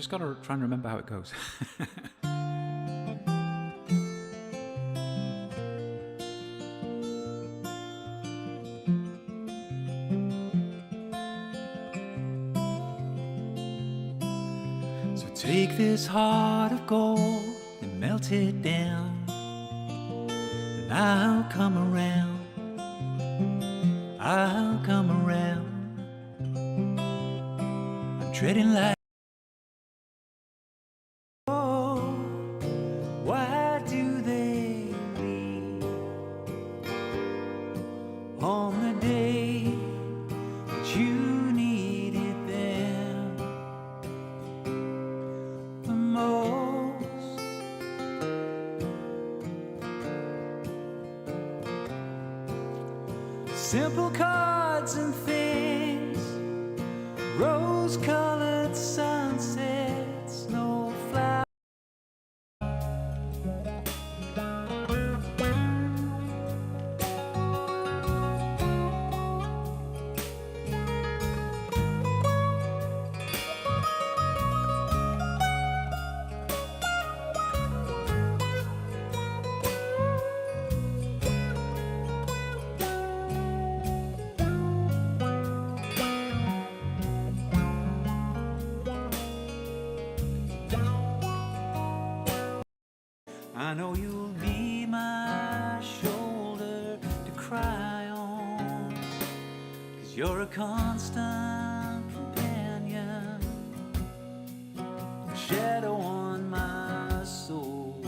just got to try and remember how it goes. So take this heart of gold and melt it down, and I'll come around, I'll come around. I'm treading like simple cards and things, rose-colored sunsets, no flowers. I know you'll be my shoulder to cry on, 'cause you're a constant companion, a shadow on my soul,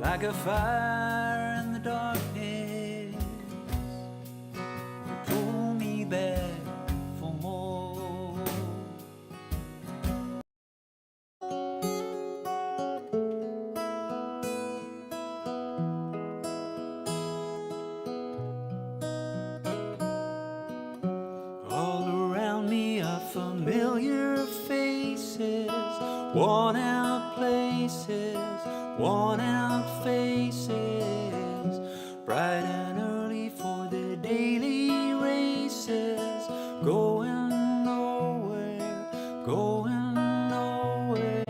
like a fire in the darkness, you pull me back for more. Familiar faces, worn out places, worn out faces, bright and early for the daily races, going nowhere, going nowhere.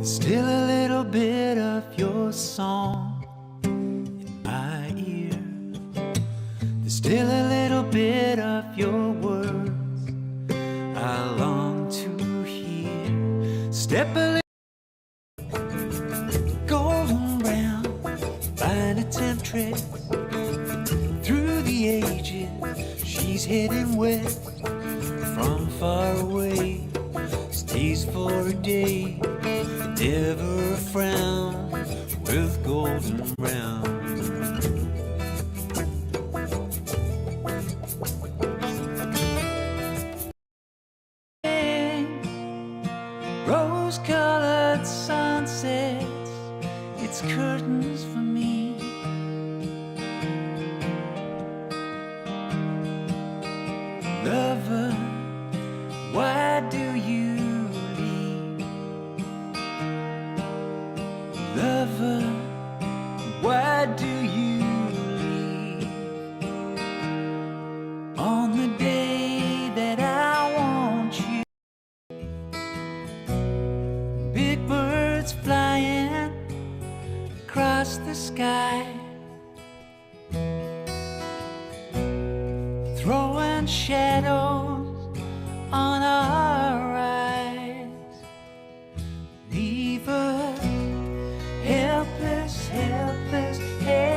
Still a little bit of your song in my ear. There's still a little bit of your words I long to hear. Step a little, going round by an temptress through the He's heading west from far away, stays for a day, never a frown with golden round. Rose-colored sunsets, it's curtains for me. Lover, why do you leave? Lover, why do you leave? On the day that I want you. Big birds flying across the sky, throwing shadows on our eyes. Leave us helpless, helpless, helpless.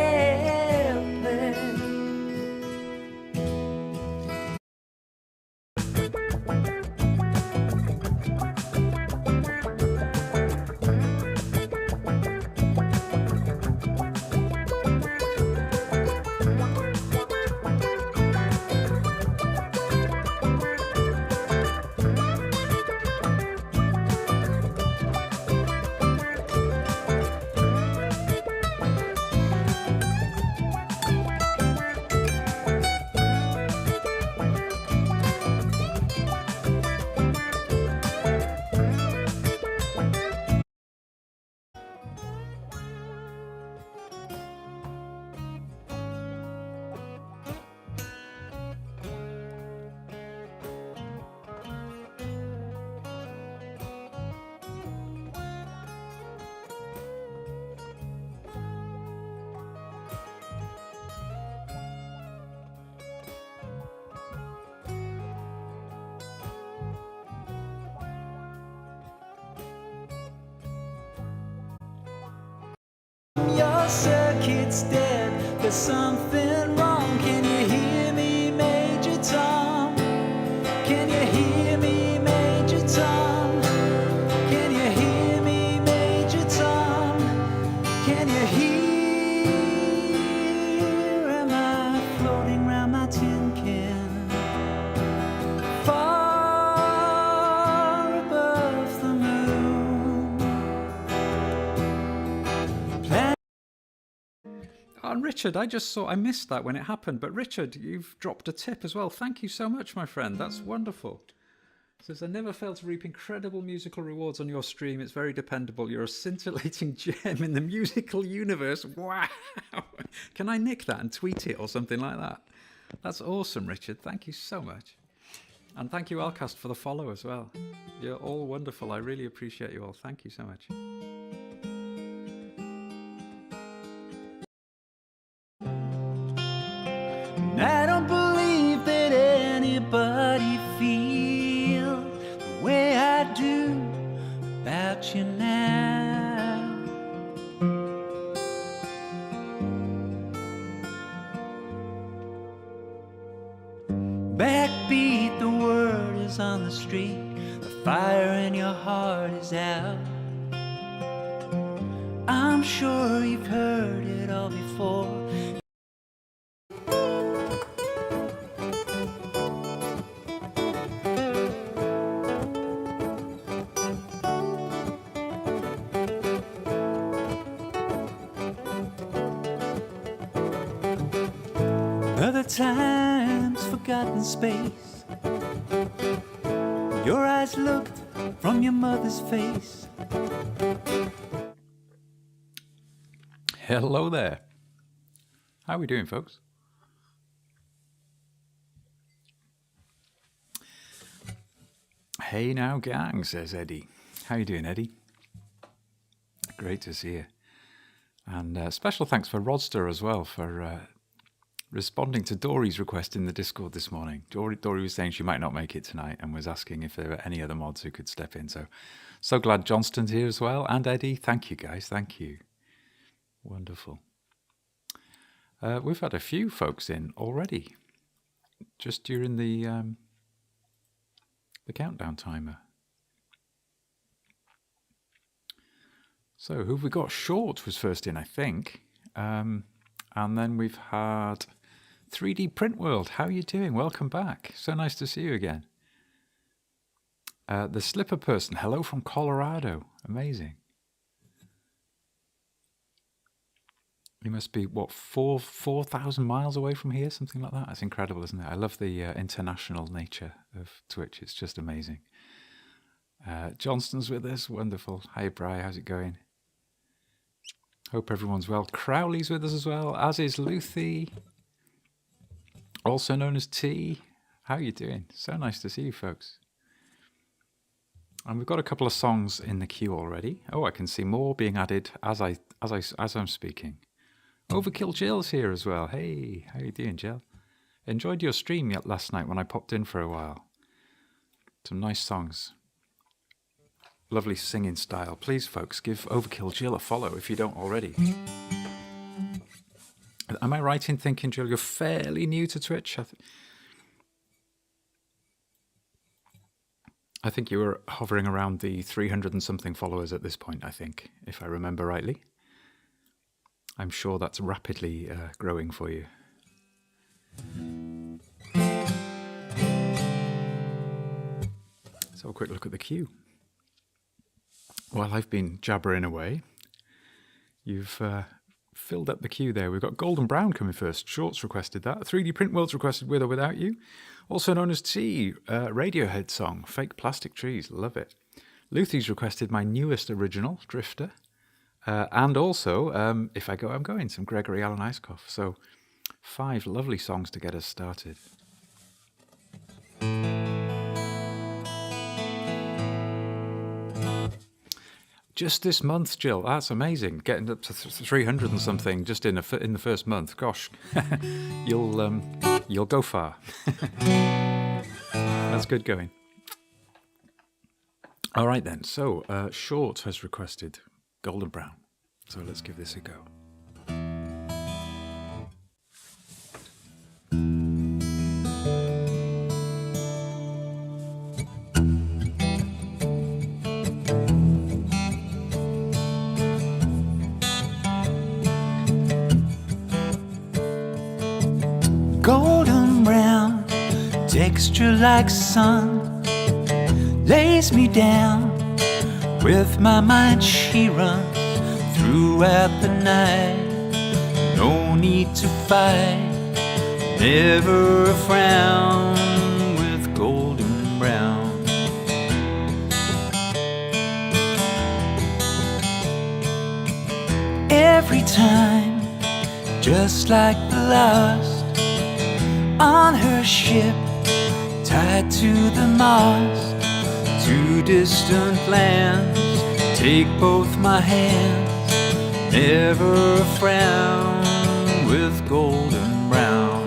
Your circuit's dead, there's something wrong. Can you hear me, Major Tom? Can you hear me, Major Tom? Can you hear me, Major Tom? Can you hear? Am I floating round my tin can? Far above the moon. And Richard, I missed that when it happened, but Richard, you've dropped a tip as well. Thank you so much, my friend. That's wonderful. It says, I never fail to reap incredible musical rewards on your stream. It's very dependable. You're a scintillating gem in the musical universe. Wow. Can I nick that and tweet it or something like that? That's awesome, Richard. Thank you so much. And thank you, Alcast, for the follow as well. You're all wonderful. I really appreciate you all. Thank you so much. I don't believe that anybody feels the way I do about you now. Backbeat, the word is on the street, the fire in your heart is out. I'm sure you've heard it all before. Other times, forgotten space. Your eyes looked from your mother's face. Hello there. How are we doing, folks? Hey now, gang, says Eddie. How you doing, Eddie? Great to see you. And special thanks for Rodster as well for responding to Dory's request in the Discord this morning. Dory was saying she might not make it tonight and was asking if there were any other mods who could step in. So glad Johnston's here as well. And Eddie, thank you, guys. Thank you. Wonderful. We've had a few folks in already. just during the countdown timer. So who have we got? Short was first in, I think. And then we've had 3D Print World. How are you doing? Welcome back. So nice to see you again. The Slipper Person. Hello from Colorado. Amazing. You must be, what, 4,000 miles away from here? Something like that. That's incredible, isn't it? I love the international nature of Twitch. It's just amazing. Johnston's with us. Wonderful. Hi, Bri. How's it going? Hope everyone's well. Crowley's with us as well, as is Luthi, also known as T. How are you doing? So nice to see you, folks. And we've got a couple of songs in the queue already. Oh, I can see more being added as I'm speaking. Overkill Jill's here as well. Hey, how you doing, Jill? Enjoyed your stream last night when I popped in for a while. Some nice songs. Lovely singing style. Please, folks, give Overkill Jill a follow if you don't already. Am I right in thinking, Jill, you're fairly new to Twitch? I think you were hovering around the 300 and something followers at this point, I think, if I remember rightly. I'm sure that's rapidly growing for you. Let's have a quick look at the queue. While I've been jabbering away, you've filled up the queue there. We've got Golden Brown coming first. Shorts requested that. 3D Print World's requested With or Without You. Also known as T, Radiohead song, Fake Plastic Trees. Love it. Luthi's requested my newest original, Drifter. And also, If I Go, I'm Going, some Gregory Alan Isakov. So 5 lovely songs to get us started. Just this month, Jill. That's amazing. Getting up to 300 and something just in the first month. Gosh, you'll go far. That's good going. All right then. So Short has requested Golden Brown. So let's give this a go. Golden brown, texture like sun, lays me down. With my mind she runs throughout the night. No need to fight, never a frown with golden brown. Every time, just like the last, on her ship, tied to the mast, to distant lands, take both my hands, never a frown with golden brown.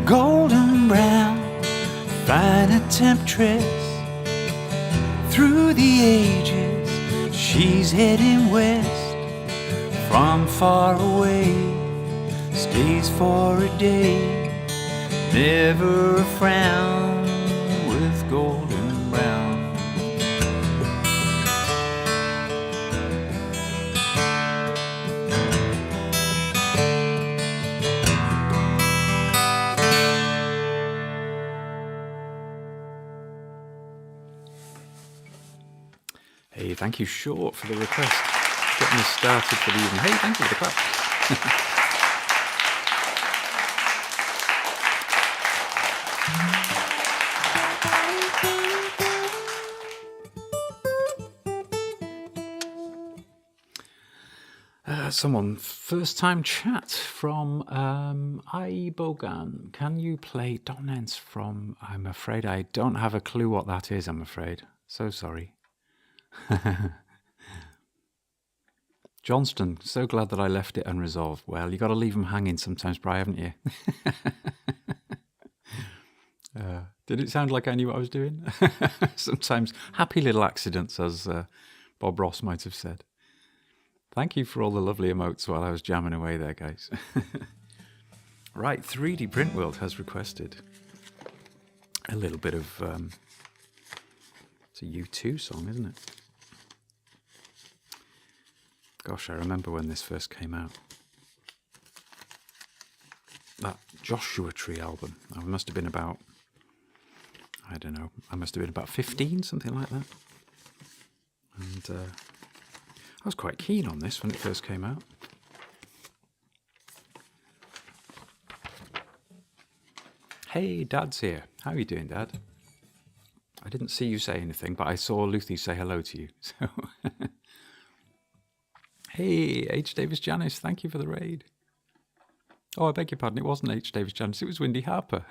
golden brown, fine a temptress. Through the ages, she's heading west. From far away, stays for a day. Never a frown with golden brown. Hey, thank you, Short, for the request. Getting us started for the evening. Hey, thank you for the clap. Someone, first time chat from Ibogan. Can you play Donance from, I'm afraid I don't have a clue what that is, I'm afraid. So sorry. Johnston, so glad that I left it unresolved. Well, you got to leave them hanging sometimes, Bri, haven't you? Did it sound like I knew what I was doing? Sometimes happy little accidents, as Bob Ross might have said. Thank you for all the lovely emotes while I was jamming away there, guys. Right, 3D Print World has requested a little bit of... it's a U2 song, isn't it? Gosh, I remember when this first came out. That Joshua Tree album. I must have been about... I don't know. I must have been about 15, something like that. And... I was quite keen on this when it first came out. Hey, Dad's here. How are you doing, Dad? I didn't see you say anything, but I saw Lucy say hello to you. So, hey, H. Davis Janice, thank you for the raid. Oh, I beg your pardon, it wasn't H. Davis Janice, it was Windy Harper.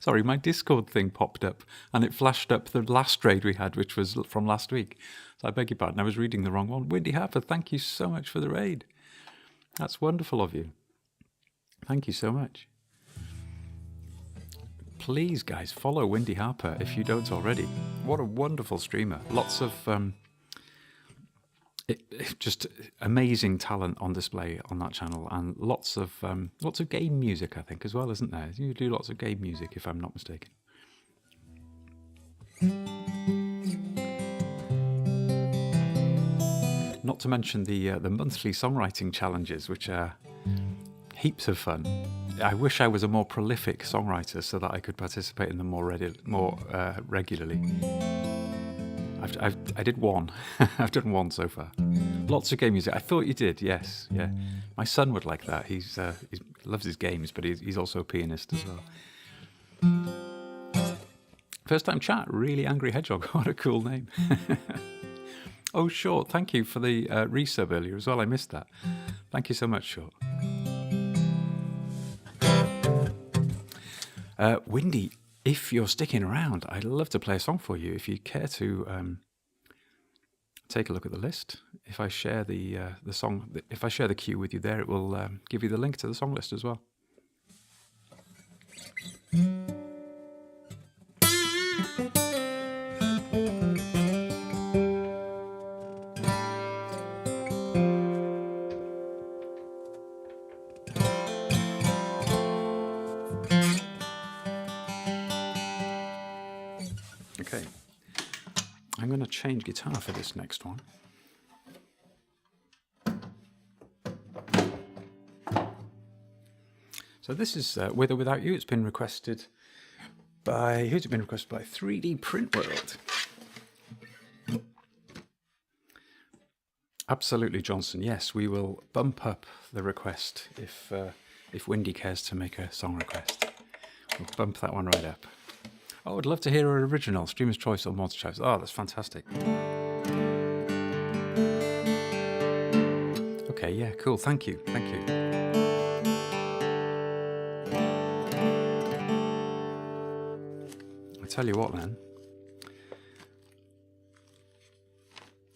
Sorry, my Discord thing popped up, and it flashed up the last raid we had, which was from last week. So I beg your pardon, I was reading the wrong one. Windy Harper, thank you so much for the raid. That's wonderful of you. Thank you so much. Please, guys, follow Windy Harper if you don't already. What a wonderful streamer. Lots of... just amazing talent on display on that channel, and lots of game music, I think, as well, isn't there? You do lots of game music, if I'm not mistaken. Not to mention the monthly songwriting challenges, which are heaps of fun. I wish I was a more prolific songwriter so that I could participate in them more regularly. I did one. I've done one so far. Lots of game music. I thought you did, yes. Yeah. My son would like that. He loves his games, but he's also a pianist as well. First time chat, Really Angry Hedgehog. What a cool name. Oh, Short, thank you for the resub earlier as well. I missed that. Thank you so much, Short. Windy, if you're sticking around, I'd love to play a song for you. If you care to take a look at the list, if I share the song, if I share the queue with you there, it will give you the link to the song list as well. Okay, I'm going to change guitar for this next one. So this is With or Without You. It's been requested by, who's it been requested by? 3D Print World. Absolutely, Johnson. Yes, we will bump up the request if Windy cares to make a song request. We'll bump that one right up. Oh, I'd love to hear an original, Streamer's Choice or Monster Choice. Oh, that's fantastic. Okay, yeah, cool. Thank you. Thank you. I tell you what, then.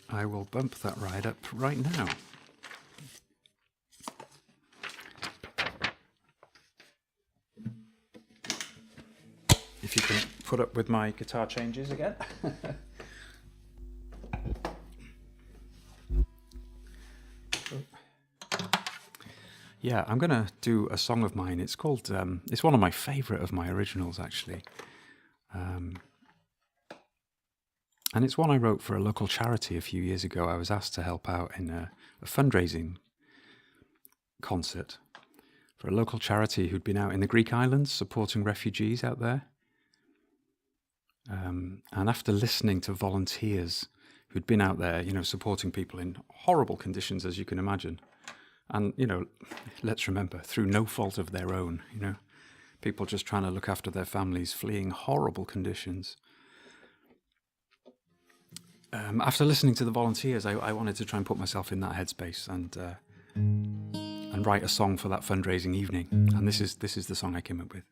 I will bump that right up right now. if you can put up with my guitar changes again. Yeah, I'm going to do a song of mine. It's called, it's one of my favourite of my originals, actually. And it's one I wrote for a local charity a few years ago. I was asked to help out in a fundraising concert for a local charity who'd been out in the Greek islands supporting refugees out there. And after listening to volunteers who'd been out there, supporting people in horrible conditions, as you can imagine, and, let's remember, through no fault of their own, people just trying to look after their families, fleeing horrible conditions. After listening to the volunteers, I wanted to try and put myself in that headspace and write a song for that fundraising evening. And this is the song I came up with.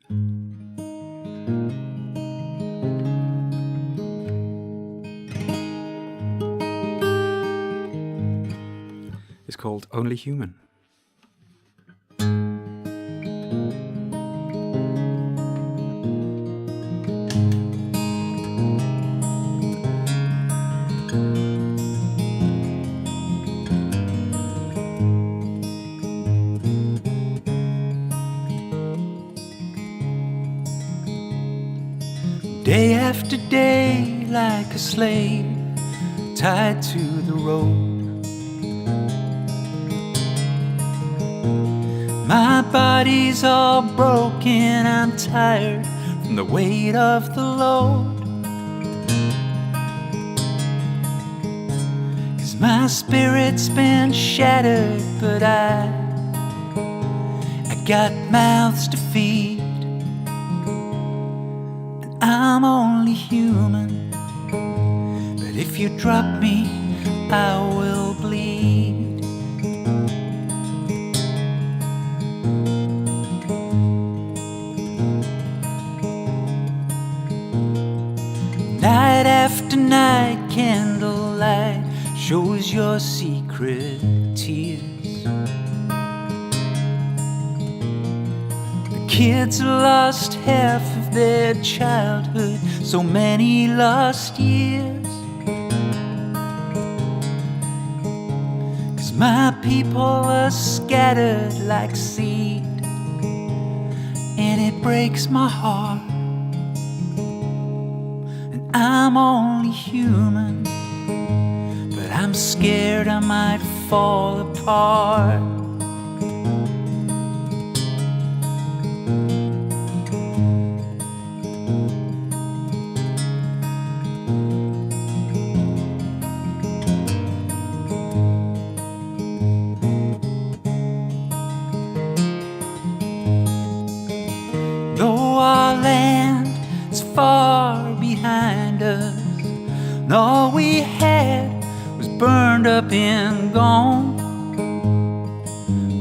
It's called Only Human. Day after day, like a slave tied to the road. My body's all broken, I'm tired from the weight of the load. 'Cause my spirit's been shattered, but I got mouths to feed. I'm only human, but if you drop me, I will bleed. Night after night, candlelight shows your secret tears. Kids lost half of their childhood, so many lost years. 'Cause my people are scattered like seed, and it breaks my heart. And I'm only human, but I'm scared I might fall apart. Far behind us, and all we had was burned up and gone.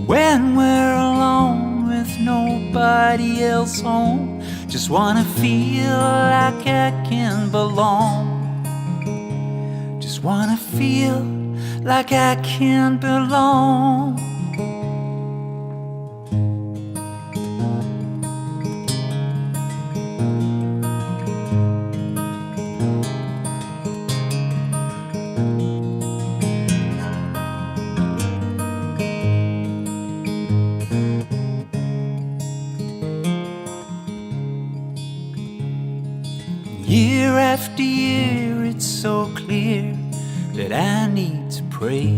When we're alone with nobody else home, just wanna feel like I can belong. Just wanna feel like I can belong. Year after year, it's so clear that I need to pray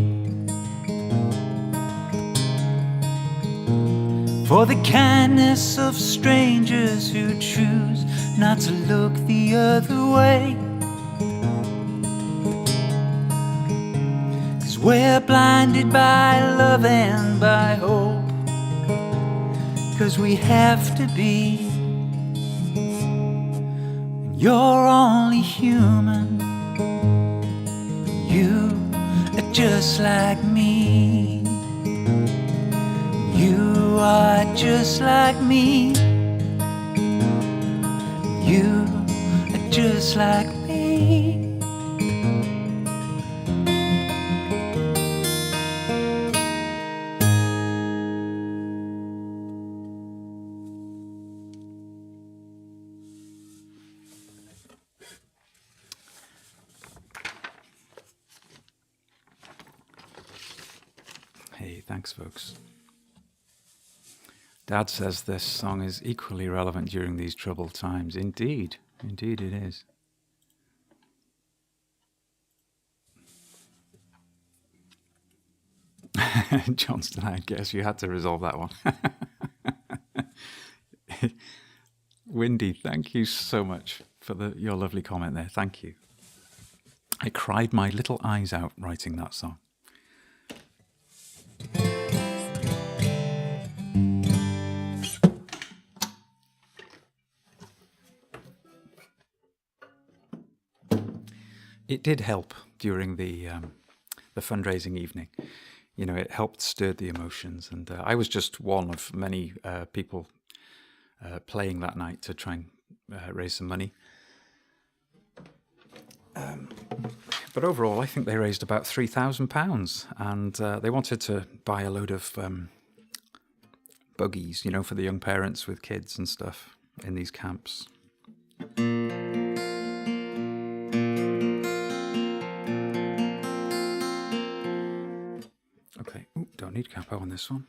for the kindness of strangers who choose not to look the other way. 'Cause we're blinded by love and by hope, 'cause we have to be. You're only human, you are just like me. You are just like me. You are just like me. Thanks, folks. Dad says this song is equally relevant during these troubled times. Indeed. Indeed it is. Johnston, I guess you had to resolve that one. Windy, thank you so much for your lovely comment there. Thank you. I cried my little eyes out writing that song. It did help during the fundraising evening. You know, it helped stir the emotions, and I was just one of many people playing that night to try and raise some money. But overall, I think they raised about £3,000, and they wanted to buy a load of buggies, you know, for the young parents with kids and stuff in these camps. Okay, ooh, don't need capo on this one.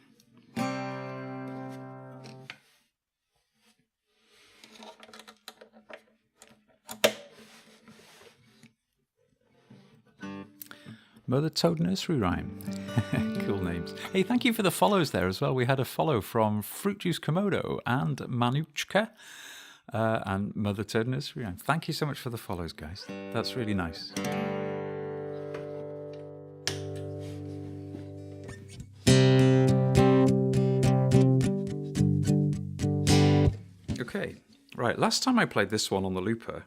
Mother Toad Nursery Rhyme. Cool names. Hey, thank you for the follows there as well. We had a follow from Fruit Juice Komodo and Manuchka and Mother Toad Nursery Rhyme. Thank you so much for the follows, guys. That's really nice. Okay, right. Last time I played this one on the looper,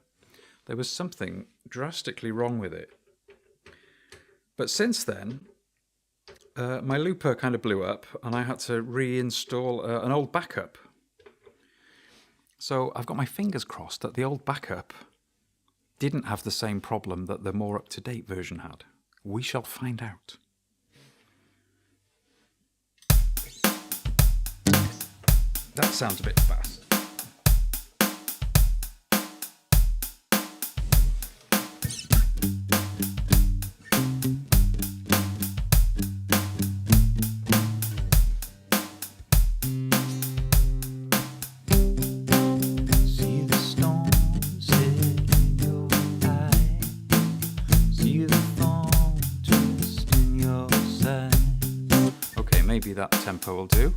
there was something drastically wrong with it. But since then, my looper kind of blew up and I had to reinstall an old backup. So I've got my fingers crossed that the old backup didn't have the same problem that the more up-to-date version had. We shall find out. That sounds a bit fast. Maybe that tempo will do.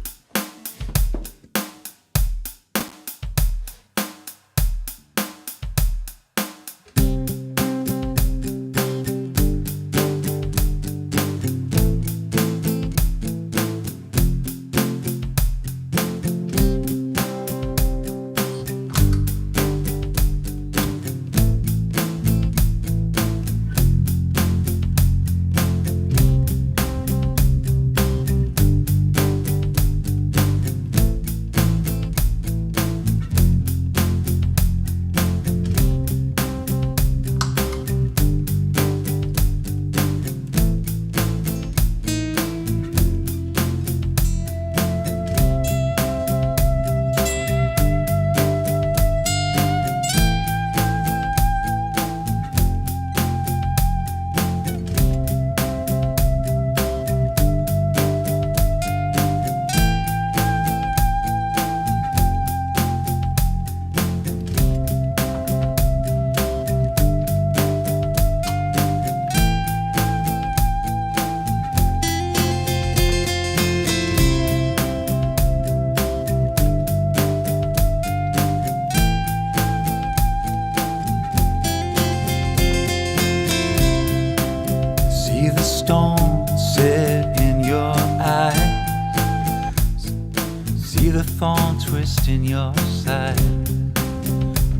In your side,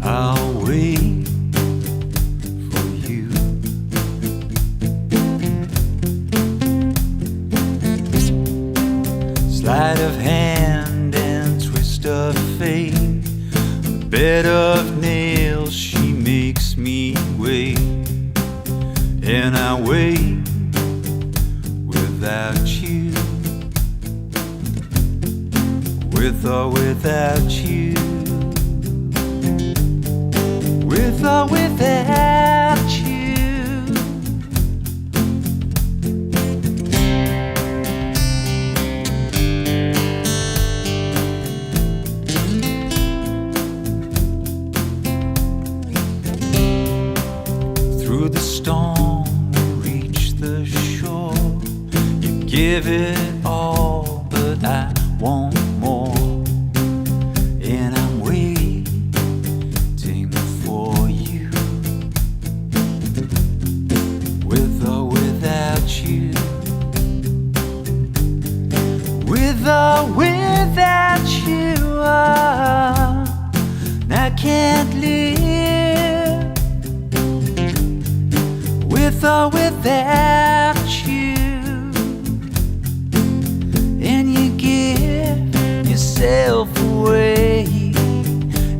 I'll wait for you. Sleight of hand and twist of fate, a bed of nails she makes me wait, and I wait without you. With or without you, with or without you. give it all, but I want more. And I'm waiting for you. With or without you. With or without you, I can't live. With or without you. And you give yourself away.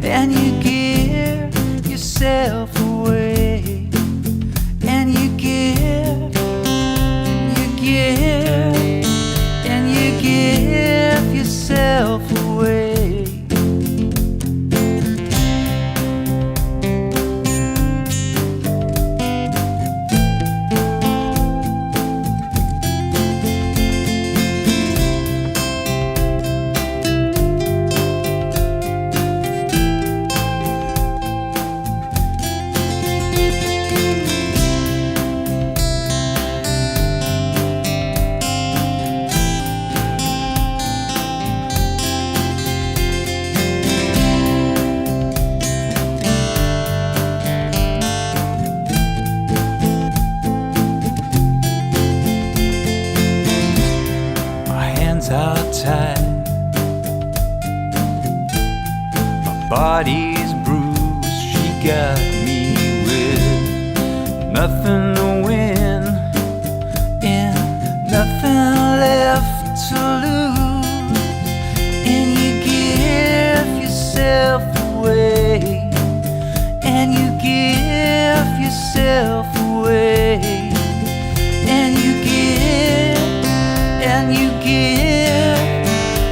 And you give yourself away. And you give, and you give yourself away. Are tied. My body's bruised. She got me with nothing to win and nothing left to lose. And you give yourself away. And you give yourself away. And you give, and you give.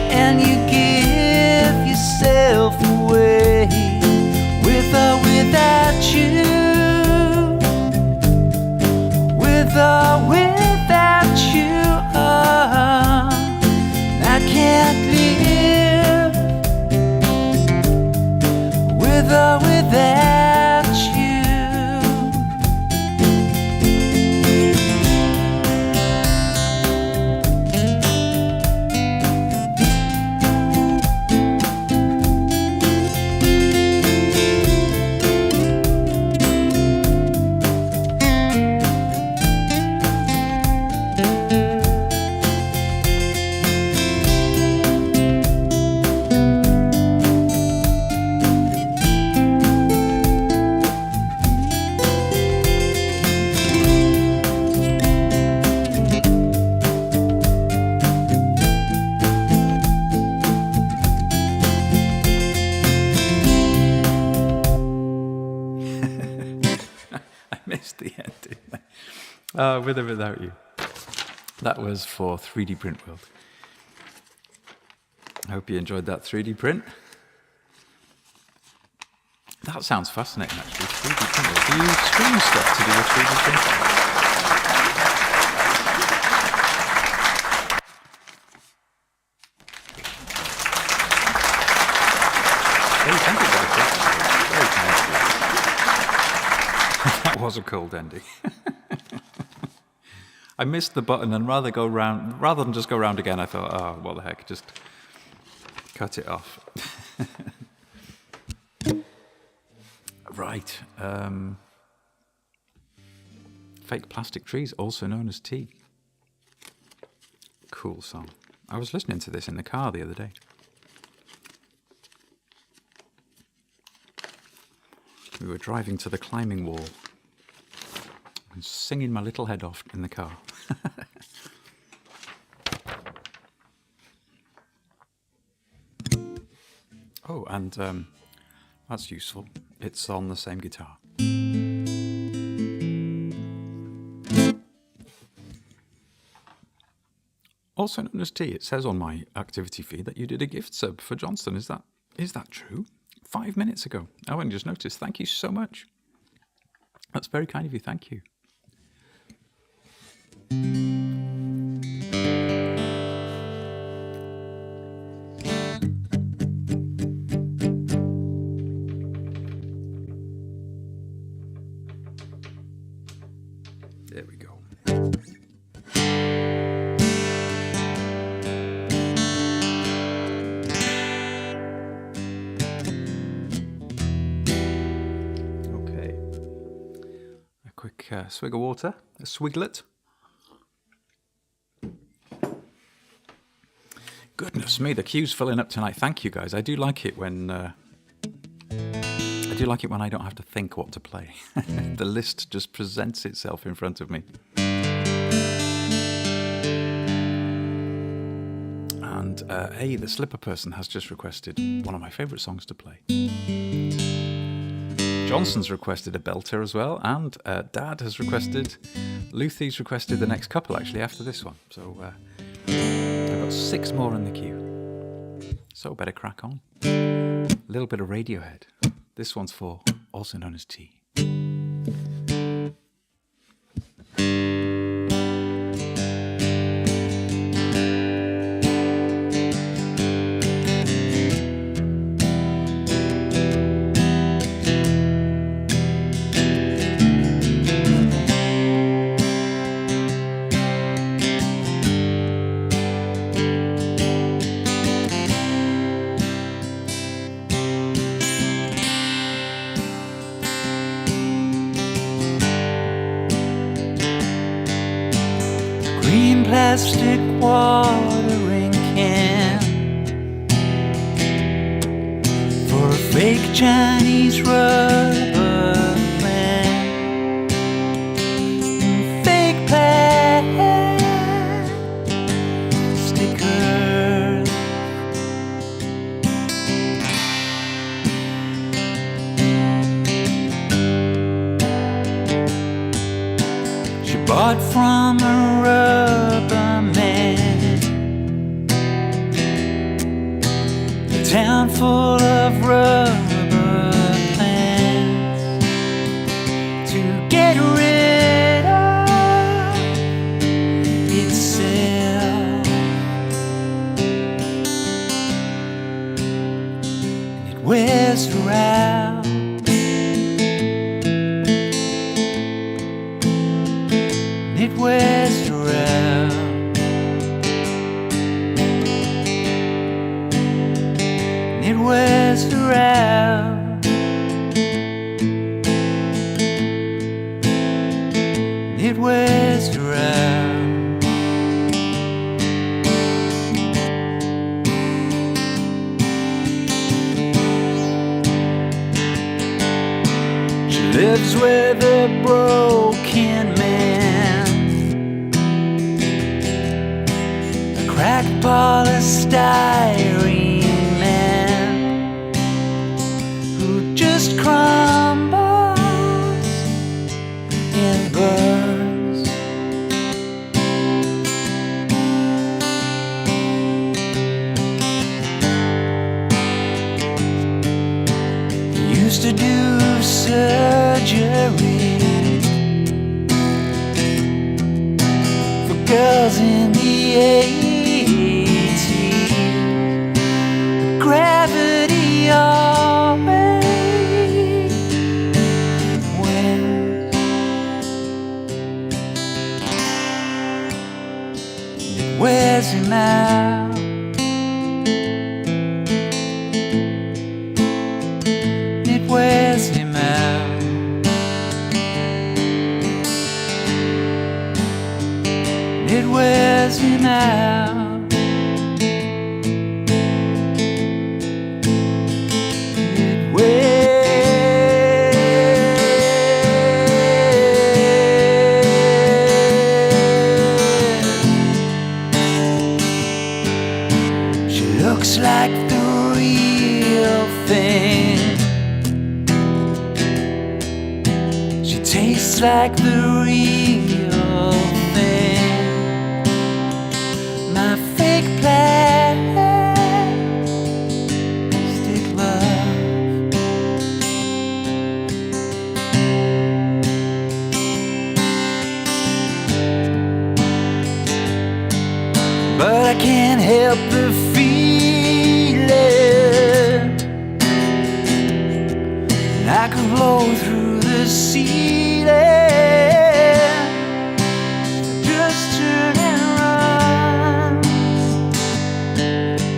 And you give yourself away. With or without you. With or without you, I can't live. With or without you. Missed the ending. With or without you. That was for 3D Print World. I hope you enjoyed that 3D print. That sounds fascinating, actually. 3D print World. Do you stream stuff to do with 3D printing? Hey, thank you, guys. Very kind of you. That was a cold ending. I missed the button, and rather than just go round again, I thought, oh, what the heck, just cut it off. Right. Fake Plastic Trees, also known as Tea. Cool song. I was listening to this in the car the other day. We were driving to the climbing wall and singing my little head off in the car. Oh, and that's useful. It's on the same guitar. Also known as T. It says on my activity feed that you did a gift sub for Johnston. Is that true? 5 minutes ago. I only just noticed. Thank you so much. That's very kind of you. Thank you. There we go. quick swig of water, a swiglet. Goodness me, the queue's filling up tonight. Thank you, guys. I do like it when I don't have to think what to play. The list just presents itself in front of me. And the Slipper person has just requested one of my favourite songs to play. Johnson's requested a belter as well, and Dad has requested, Luthie's requested the next couple actually after this one. So I've got 6 more in the queue. So better crack on. A little bit of Radiohead. This one's for Also Known as T. Plastic watering can for a fake Chinese rubber plant, fake plastic earth. She bought from a rubber man, a town full of rubber plants, to get rid of itself. And it wears her out. It wears her out. It wears her out. It wears her out. She lives with a broken man, cracked polystyrene man who just crumbles and burns. He used to do surgery for girls in the 80s. Gravity always wins. It wears him out. It wears him out. It wears him out. Looks like the real thing. She tastes like the real thing. My fake plastic love. But I can't help the I could blow through the ceiling, just turn and run,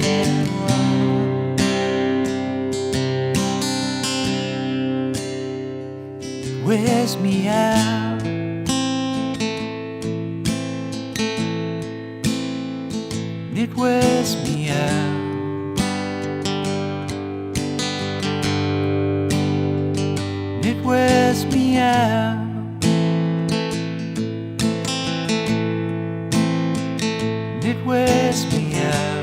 and run. It wears me out. it wears me out. It wears me out. It wears me out.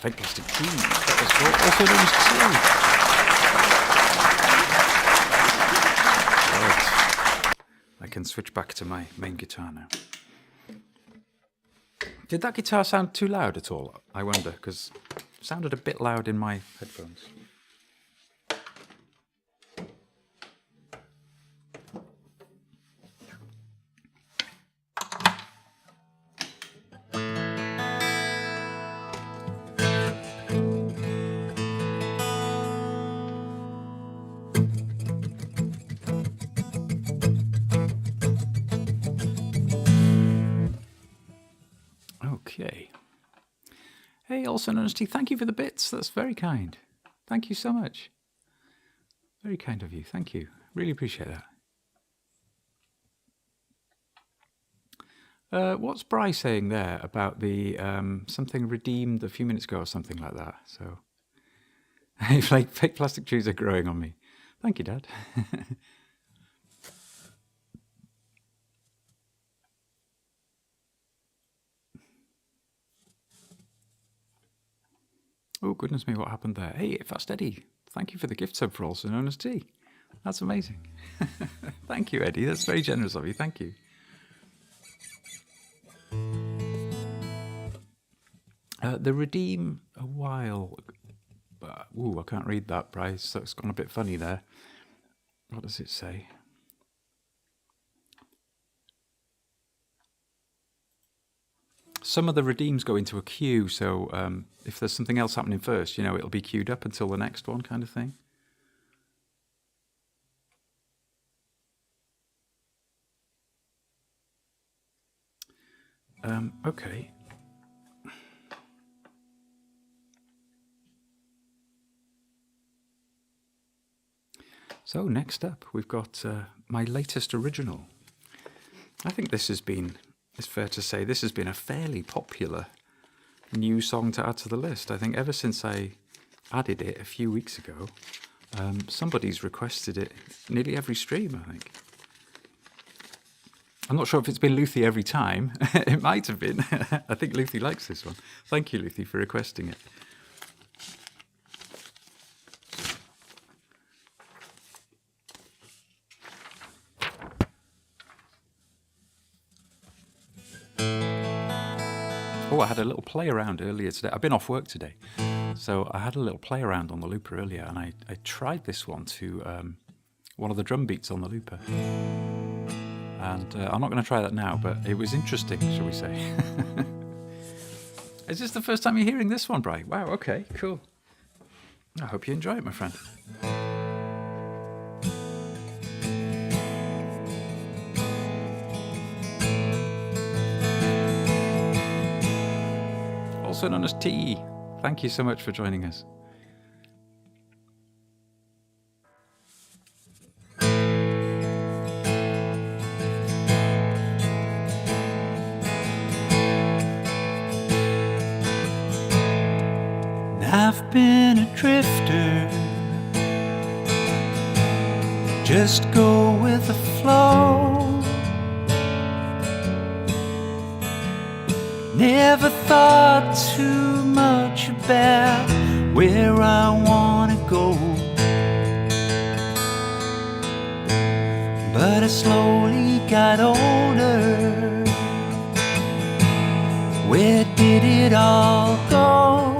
Fantastic tune. That was also known as Right. I can switch back to my main guitar now. Did that guitar sound too loud at all? I wonder, because it sounded a bit loud in my headphones. Okay. Hey, also known as T, thank you for the bits. That's very kind. Thank you so much. Very kind of you. Thank you. Really appreciate that. What's Bry saying there about the something redeemed a few minutes ago or something like that? So, fake plastic trees are growing on me. Thank you, Dad. Oh, goodness me, what happened there? Hey, Fast Eddie, thank you for the gift sub for also known as T. That's amazing. Thank you, Eddie. That's very generous of you. Thank you. The redeem a while. Ooh, I can't read that, Bryce. So it's gone a bit funny there. What does it say? Some of the redeems go into a queue, so if there's something else happening first, you know, it'll be queued up until the next one, kind of thing. Okay. So next up, we've got my latest original. I think this has been, it's fair to say, this has been a fairly popular new song to add to the list. I think ever since I added it a few weeks ago, somebody's requested it nearly every stream, I think. I'm not sure if it's been Luthi every time. It might have been. I think Luthi likes this one. Thank you, Luthi, for requesting it. Oh, I had a little play around earlier today. I've been off work today, so I had a little play around on the looper earlier, and I tried this one to one of the drum beats on the looper. And I'm not going to try that now, but it was interesting, shall we say. Is this the first time you're hearing this one, Bri? Wow, okay, cool. I hope you enjoy it, my friend. Also known as T. Thank you so much for joining us. I've been a drifter, just go with the flow. Never thought too much about where I wanna go, but I slowly got older. Where did it all go?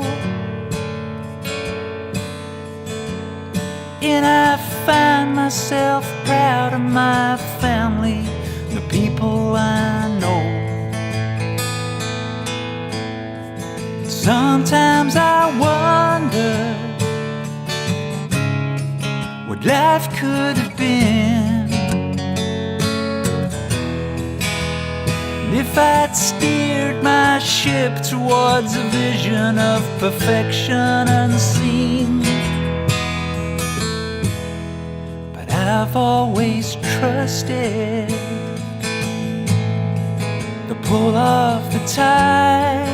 And I find myself proud of my family, the people I know. Sometimes I wonder what life could have been, and if I'd steered my ship towards a vision of perfection unseen. I've always trusted the pull of the tide,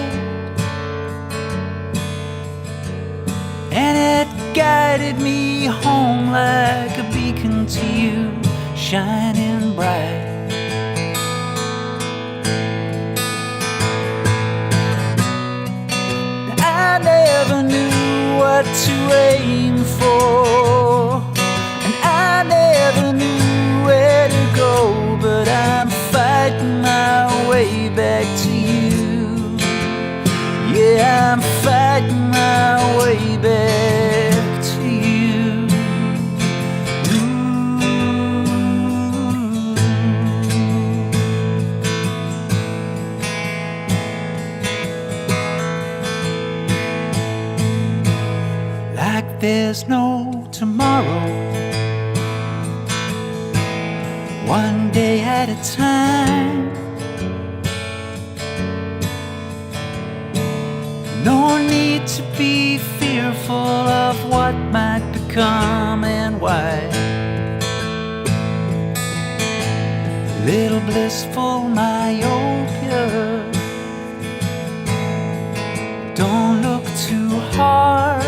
and it guided me home like a beacon to you, shining bright. I never knew what to aim for, I never knew where to go, but I'm fighting my way back to you. fighting my way back to you. Like there's no tomorrow, one day at a time. No need to be fearful of what might become and why. A little blissful myopia. Don't look too hard.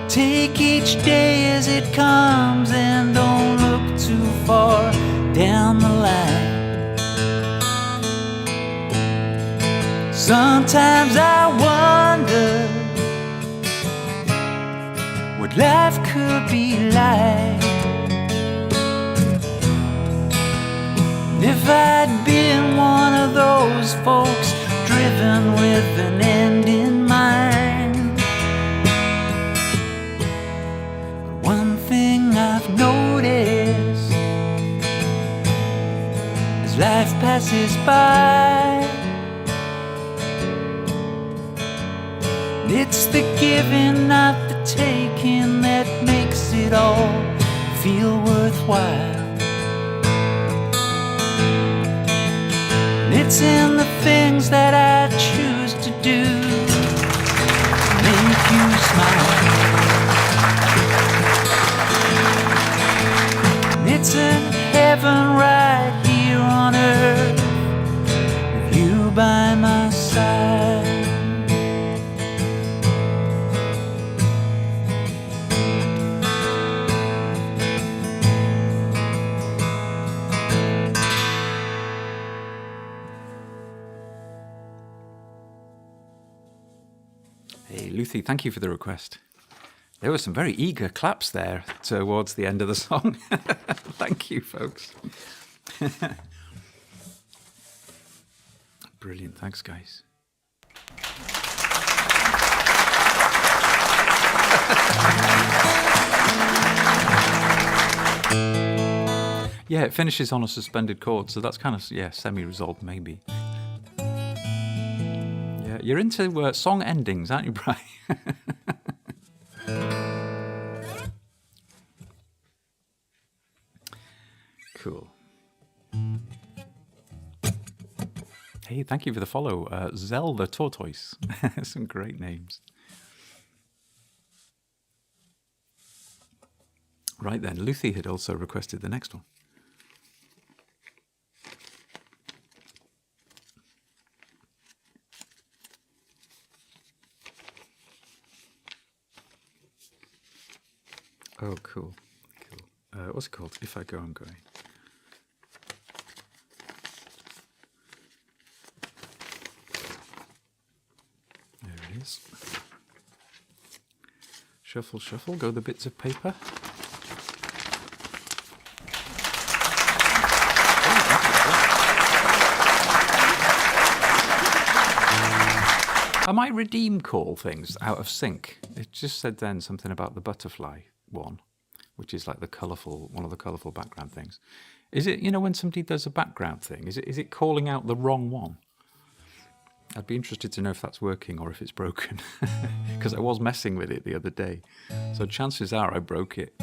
Take each day as it comes and don't look too far down the line. Sometimes I wonder what life could be like if I'd been one of those folks driven with an end in mind. But one thing I've noticed as life passes by, it's the giving, not the taking, that makes it all feel worthwhile. And it's in the things that I choose to do to make you smile. And it's in heaven right here on earth with you by my side. Lucy, thank you for the request. There were some very eager claps there towards the end of the song. Thank you, folks. Brilliant. Thanks, guys. Yeah, it finishes on a suspended chord, so that's kind of, semi-resolved maybe. You're into song endings, aren't you, Brian? Cool. Hey, thank you for the follow. Zell the Tortoise. Some great names. Right then, Lucy had also requested the next one. Oh, cool. What's it called? If I Go, I'm Going. There it is. Shuffle, shuffle, go the bits of paper. I might redeem call things out of sync. It just said then something about the butterfly one, which is like one of the colourful background things. Is it, when somebody does a background thing, is it calling out the wrong one? I'd be interested to know if that's working or if it's broken, because I was messing with it the other day. So chances are I broke it.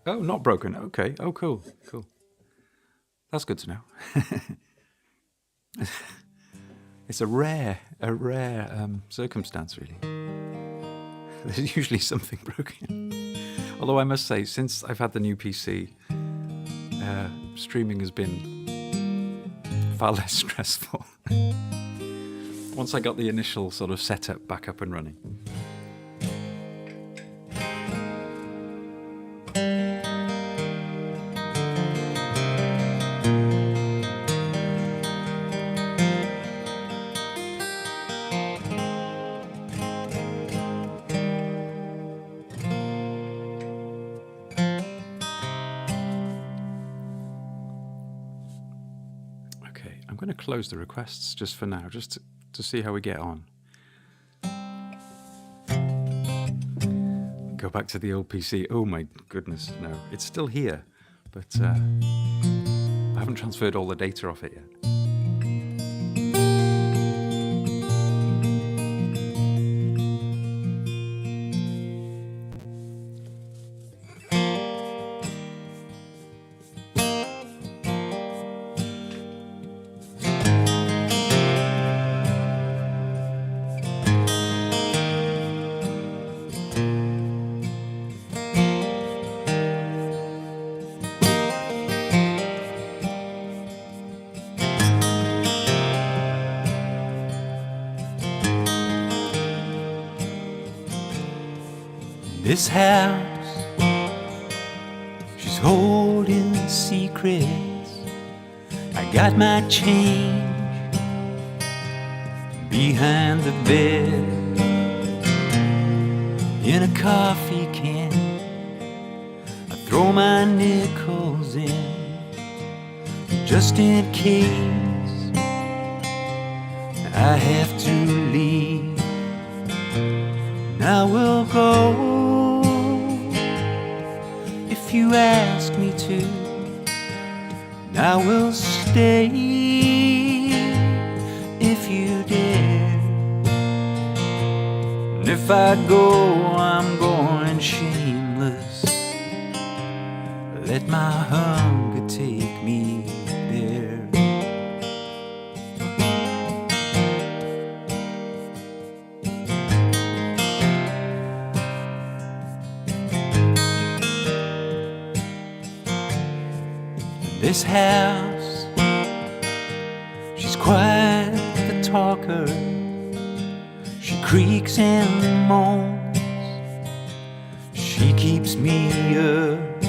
Oh, not broken. Okay. Oh, cool. That's good to know. It's a rare circumstance, really. There's usually something broken. Although I must say, since I've had the new PC, streaming has been far less stressful. Once I got the initial sort of setup back up and running. to close the requests just for now, just to see how we get on. Go back to the old PC. Oh my goodness, no. It's still here, but I haven't transferred all the data off it yet. This house, she's holding secrets. I got my change behind the bed in a coffee can. I throw my nickels in just in case I have to leave. Now we'll go if you ask me to. I will stay if you dare. And if I go, I'm going shameless. Let my hunger take me there. This house, she's quite the talker. She creaks and moans. She keeps me up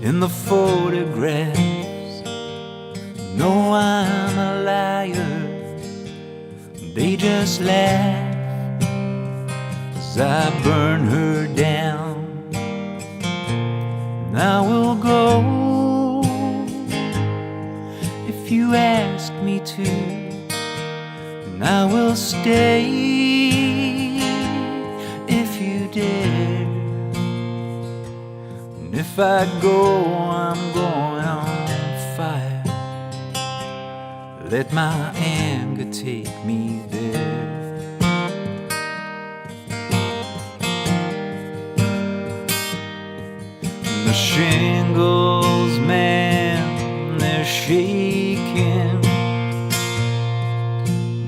in the photographs. No, I'm a liar. They just laugh as I burn her down. Now we'll go if you ask me to, and I will stay if you dare. And if I go, I'm going on fire. Let my anger take me there. The shingles, man, they're shaking.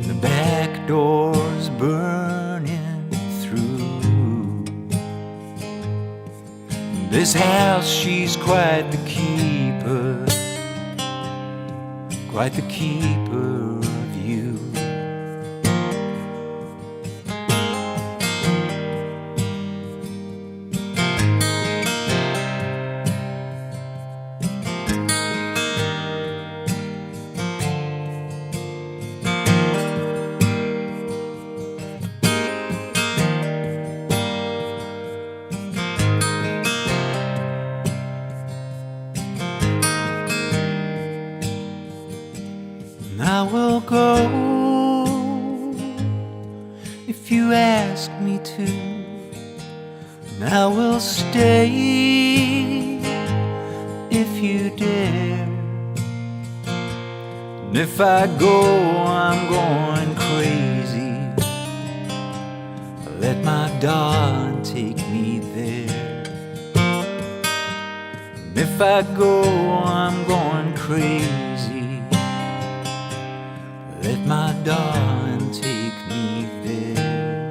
The back door's burning through. This house, she's quite the keeper. Quite the keeper of you. I will go if you ask me to, and I will stay if you dare. And if I go, I'm going crazy. Let my darling take me there. And if I go, I'm going crazy. Let my darling take me there.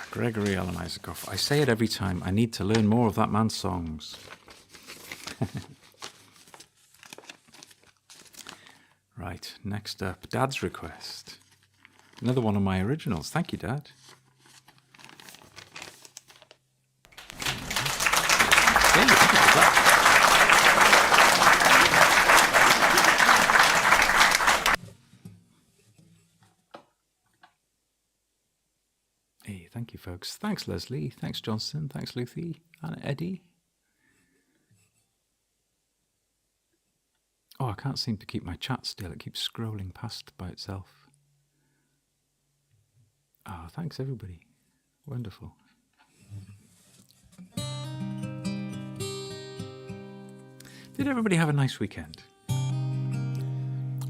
Gregory Alan Isakov. I say it every time. I need to learn more of that man's songs. Right, next up, Dad's request. Another one of my originals. Thank you, Dad. Hey, thank you, folks. Thanks, Leslie. Thanks, Johnson. Thanks, Luthi. And Eddie. Oh, I can't seem to keep my chat still. It keeps scrolling past by itself. Oh, thanks, everybody. Wonderful. Did everybody have a nice weekend?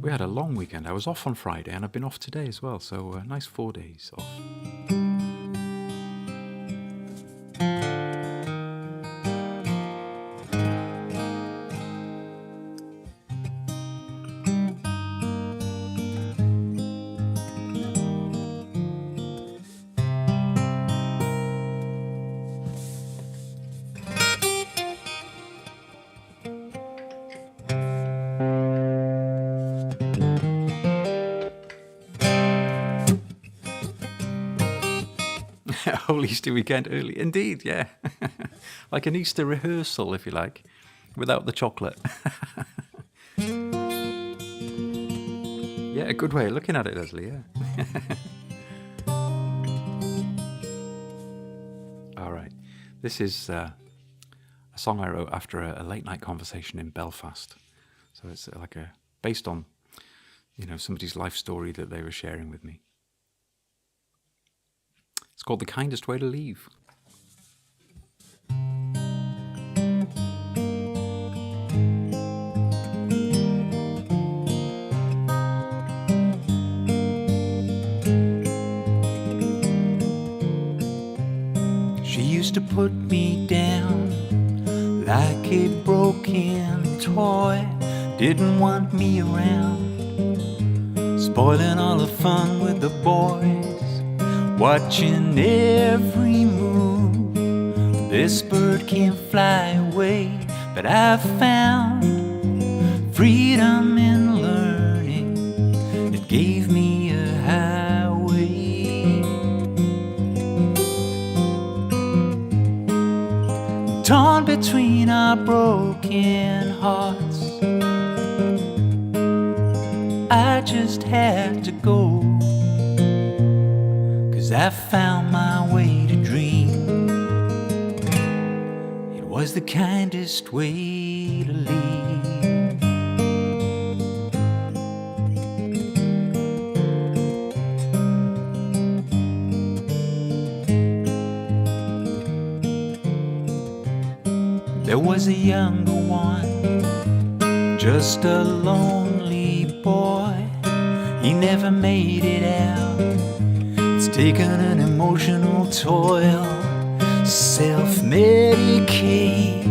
We had a long weekend. I was off on Friday and I've been off today as well, so a nice 4 days off. Whole Easter weekend early. Indeed, yeah. Like an Easter rehearsal, if you like, without the chocolate. Yeah, a good way of looking at it, Leslie, yeah. All right. This is a song I wrote after a late night conversation in Belfast. So it's like based on, somebody's life story that they were sharing with me. It's called The Kindest Way to Leave. She used to put me down like a broken toy. Didn't want me around, spoiling all the fun with the boys. Watching every move, this bird can't fly away. But I found freedom in learning, it gave me a highway. Torn between our broken hearts, I just had to go. I found my way to dream. It was the kindest way to leave. There was a younger one, just a lonely boy. He never made it out. It's taken an emotional toil, self-medicate,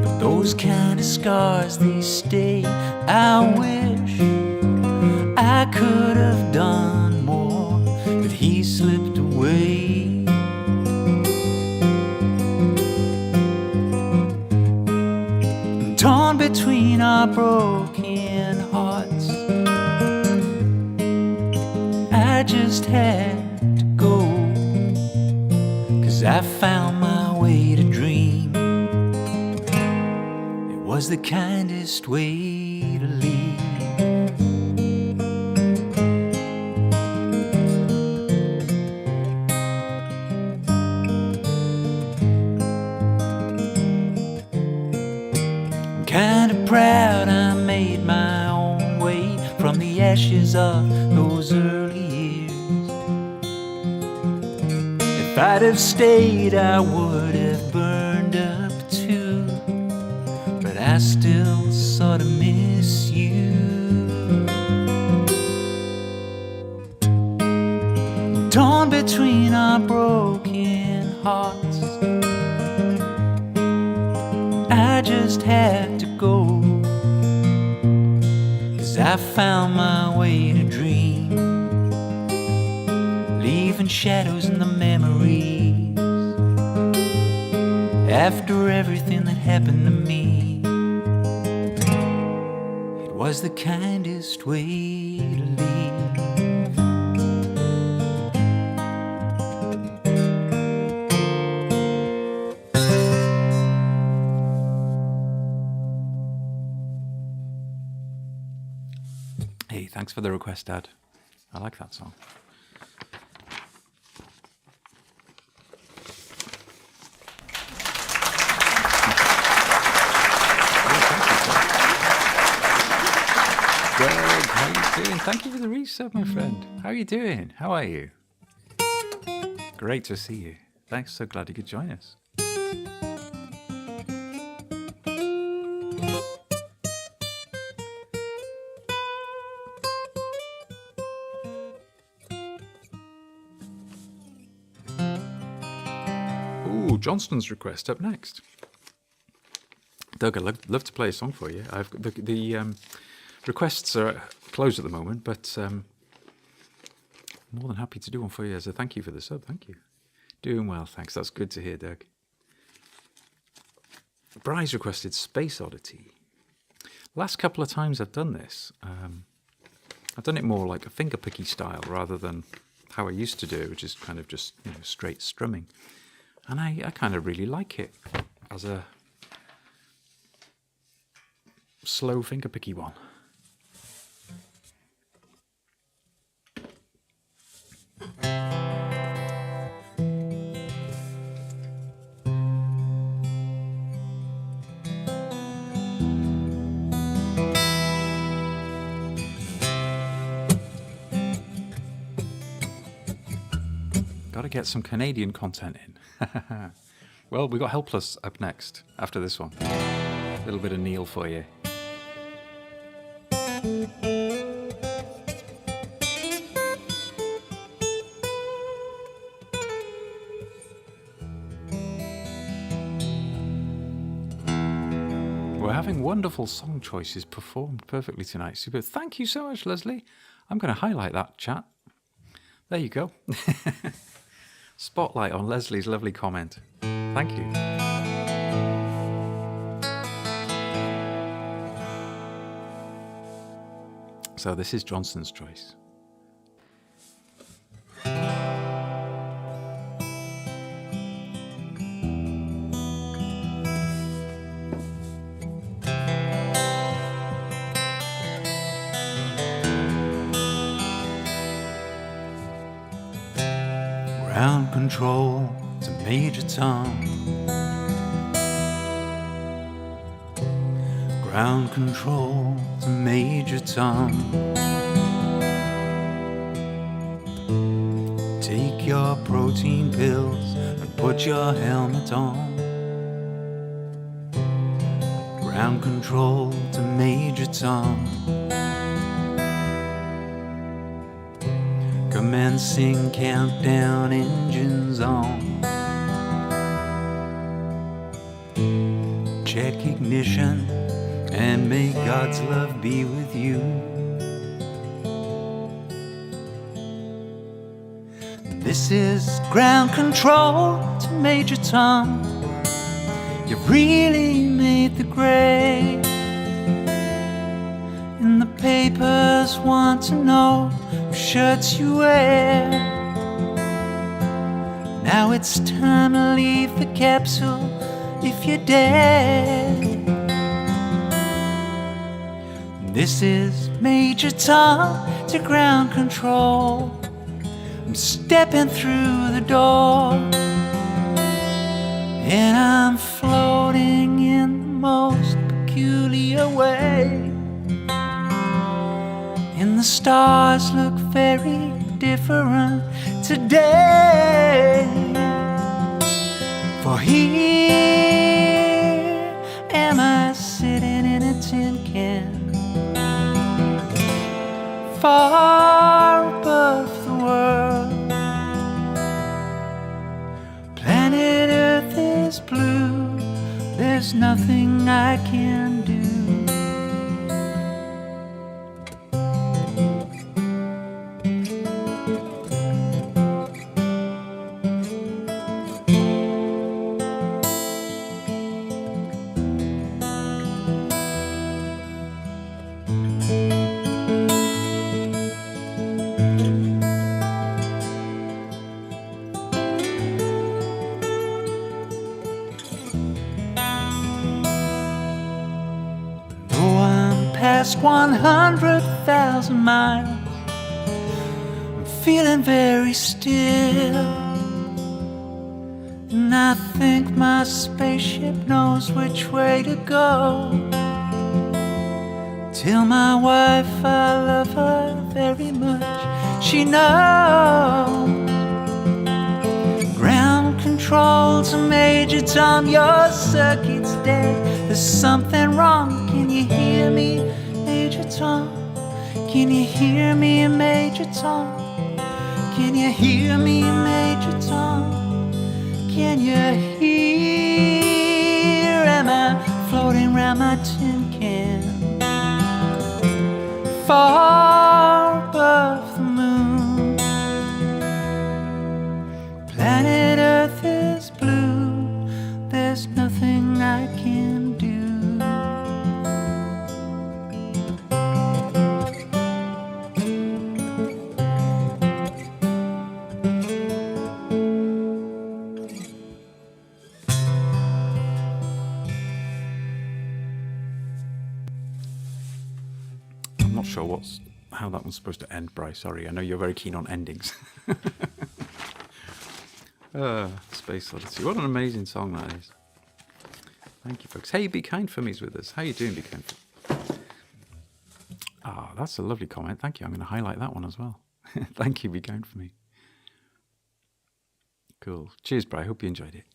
but those kind of scars, they stay. I wish I could have done more, but he slipped away. Torn between our broken hearts, I just had to go, 'cause I found my way to dream. It was the kindest way to leave. I'm kinda proud I made my own way from the ashes of those early years. If I'd have stayed, I would have burned up too, but I still sort of miss you. Torn between our broken hearts, I just had to go, 'cause I found my way to dream, leaving shadows in the memories. After everything that happened to me, it was the kindest way to leave. Hey, thanks for the request, Dad. I like that song. thank you for the resub, my friend. How are you doing? How are you? Great to see you. Thanks, so glad you could join us. Ooh, Johnston's request up next. Doug, I'd love to play a song for you. I've the requests are closed at the moment, but I'm more than happy to do one for you as a thank you for the sub. Thank you. Doing well, thanks. That's good to hear, Doug. Bry's requested Space Oddity. Last couple of times I've done this, I've done it more like a fingerpicky style rather than how I used to do it, which is kind of just straight strumming. And I kind of really like it as a slow fingerpicky one. Gotta get some Canadian content in. Well, we got Helpless up next after this one. A little bit of Neil for you. We're having wonderful song choices performed perfectly tonight. Super. Thank you so much, Leslie. I'm going to highlight that chat. There you go. Spotlight on Leslie's lovely comment. Thank you. So this is Johnson's choice. Ground control to Major Tom. Ground control to Major Tom. Take your protein pills and put your helmet on. Ground control to Major Tom. Commencing countdown, engines on. Check ignition and may God's love be with you. This is ground control to Major Tom. You've really made the grade, and the papers want to know what shirts you wear. Now it's time to leave the capsule if you dare. This is Major Tom to ground control. I'm stepping through the door, and I'm floating in the most peculiar way. And the stars look very different today. For here am I sitting in a tin can, far above the world. Planet Earth is blue, there's nothing I can do. Past 100,000 miles, I'm feeling very still, and I think my spaceship knows which way to go. Tell my wife I love her very much. She knows. Ground control to Major Tom, your circuit's dead. There's something wrong. Can you hear me, Major Tom? Can you hear me, Major Tom? Can you hear me, Major Tom? Can you hear? Am I floating round my tin can? Far above the moon, planet Earth is blue. There's nothing I can do. I'm not sure how that one's supposed to end, Bryce. Sorry, I know you're very keen on endings. Space Oddity. What an amazing song that is. Thank you, folks. Hey, Be Kind for Me's with us. How you doing, Be Kind for Me? Ah, that's a lovely comment. Thank you. I'm going to highlight that one as well. Thank you, Be Kind for Me. Cool. Cheers, Bri. I hope you enjoyed it.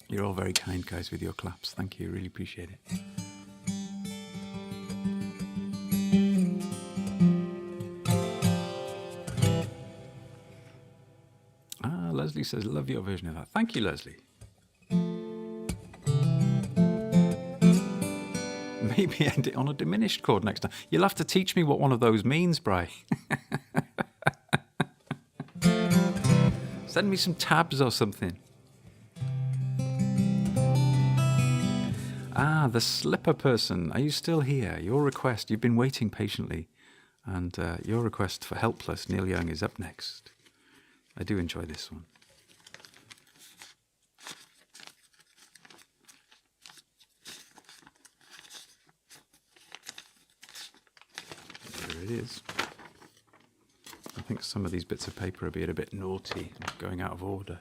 You're all very kind, guys, with your claps. Thank you. Really appreciate it. Leslie says, love your version of that. Thank you, Leslie. Maybe end it on a diminished chord next time. You'll have to teach me what one of those means, Bri. Send me some tabs or something. Ah, the slipper person. Are you still here? Your request, you've been waiting patiently. And your request for Helpless, Neil Young, is up next. I do enjoy this one. There it is. I think some of these bits of paper are being a bit naughty, going out of order.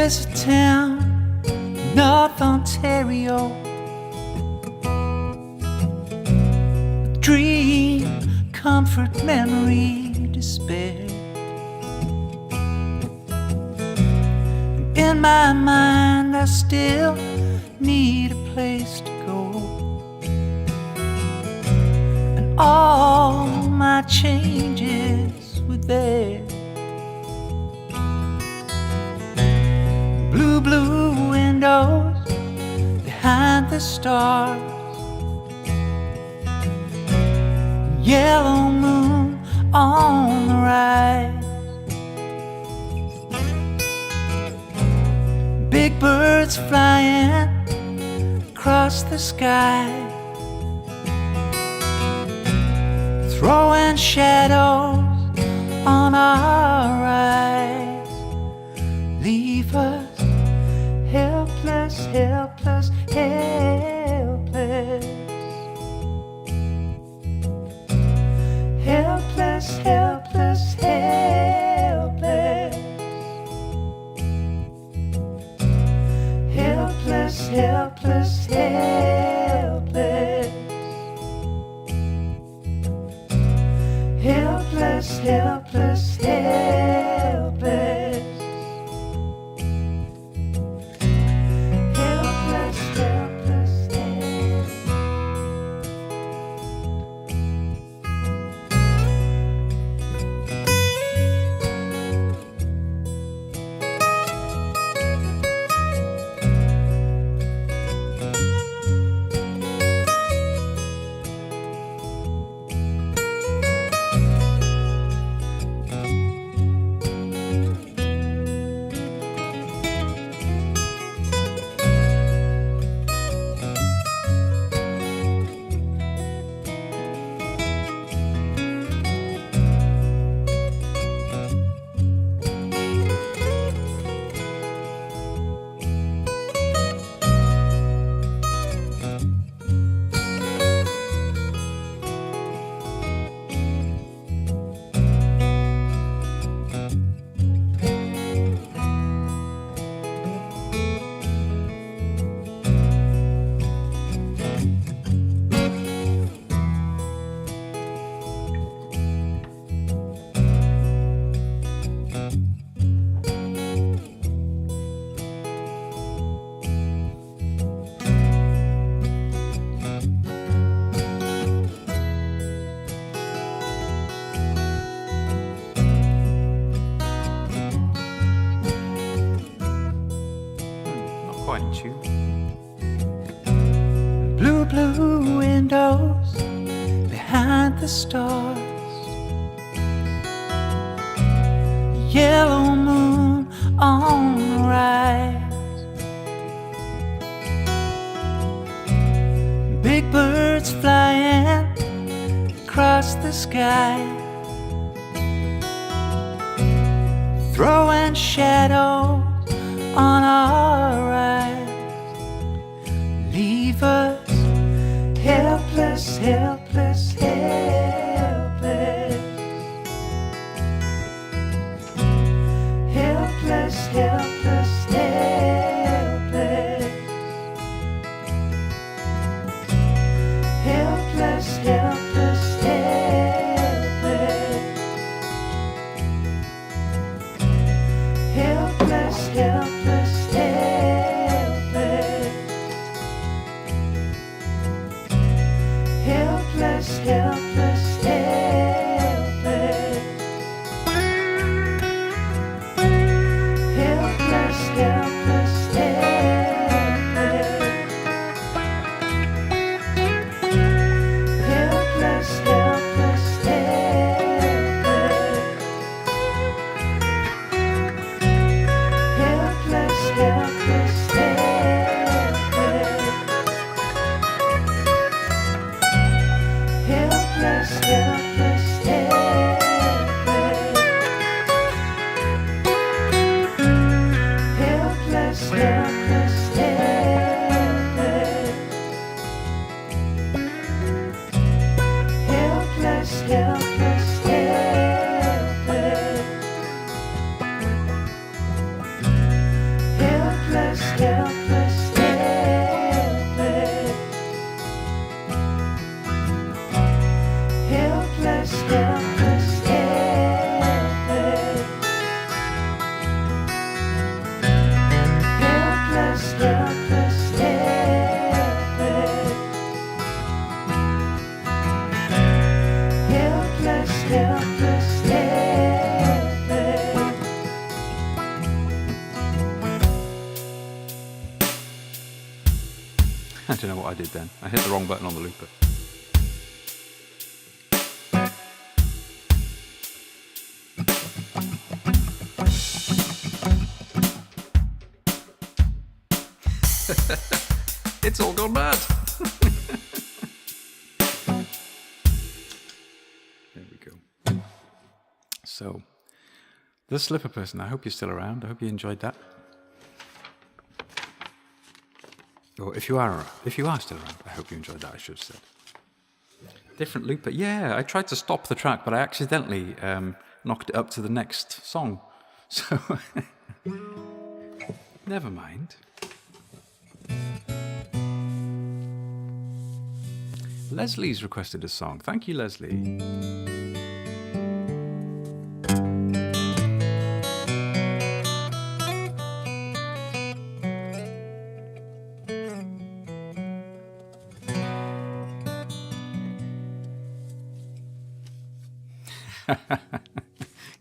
There's a town in North Ontario, a dream, comfort, memory, despair. In my mind I still need a place to go, and all my changes were there. Blue, blue windows behind the stars, yellow moon on the rise. Big birds flying across the sky, throwing shadows on our eyes. Leave us helpless, helpless, helpless. Helpless, helpless, helpless. Helpless, helpless, helpless. Helpless, helpless, helpless. Helpless, helpless, helpless. Blue, blue windows behind the stars, yellow moon on the rise. Big birds flying across the sky, throwing shadows on our eyes. Leave us helpless, helpless, helpless. Helpless, helpless, helpless. Helpless, helpless, helpless. Helpless, helpless, helpless. Helpless, helpless, helpless. Helpless, helpless, helpless. Helpless, helpless, helpless. Helpless, helpless, helpless. Helpless, helpless, helpless. Helpless, helpless, helpless. Helpless, helpless, helpless. helpless, helpless, helpless. Helpless, helpless, helpless. Helpless, helpless, helpless. I don't know what I did then. I hit the wrong button on the looper. It's all gone mad. There we go. So, the slipper person, I hope you're still around. I hope you enjoyed that. Or if you are still around, I hope you enjoyed that, I should have said. Different looper. Yeah, I tried to stop the track, but I accidentally knocked it up to the next song. So, never mind. Leslie's requested a song. Thank you, Leslie.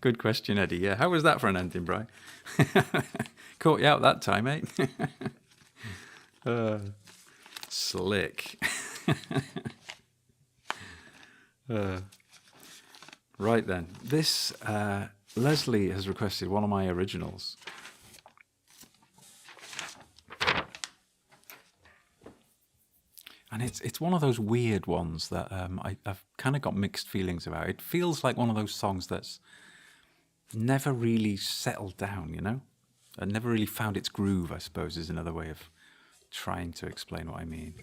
Good question, Eddie. Yeah, how was that for an ending, Bri? Caught you out that time, eh? Slick. Right then, this Leslie has requested one of my originals. And it's one of those weird ones that I've kind of got mixed feelings about. It feels like one of those songs that's never really settled down, you know? And never really found its groove, I suppose, is another way of trying to explain what I mean.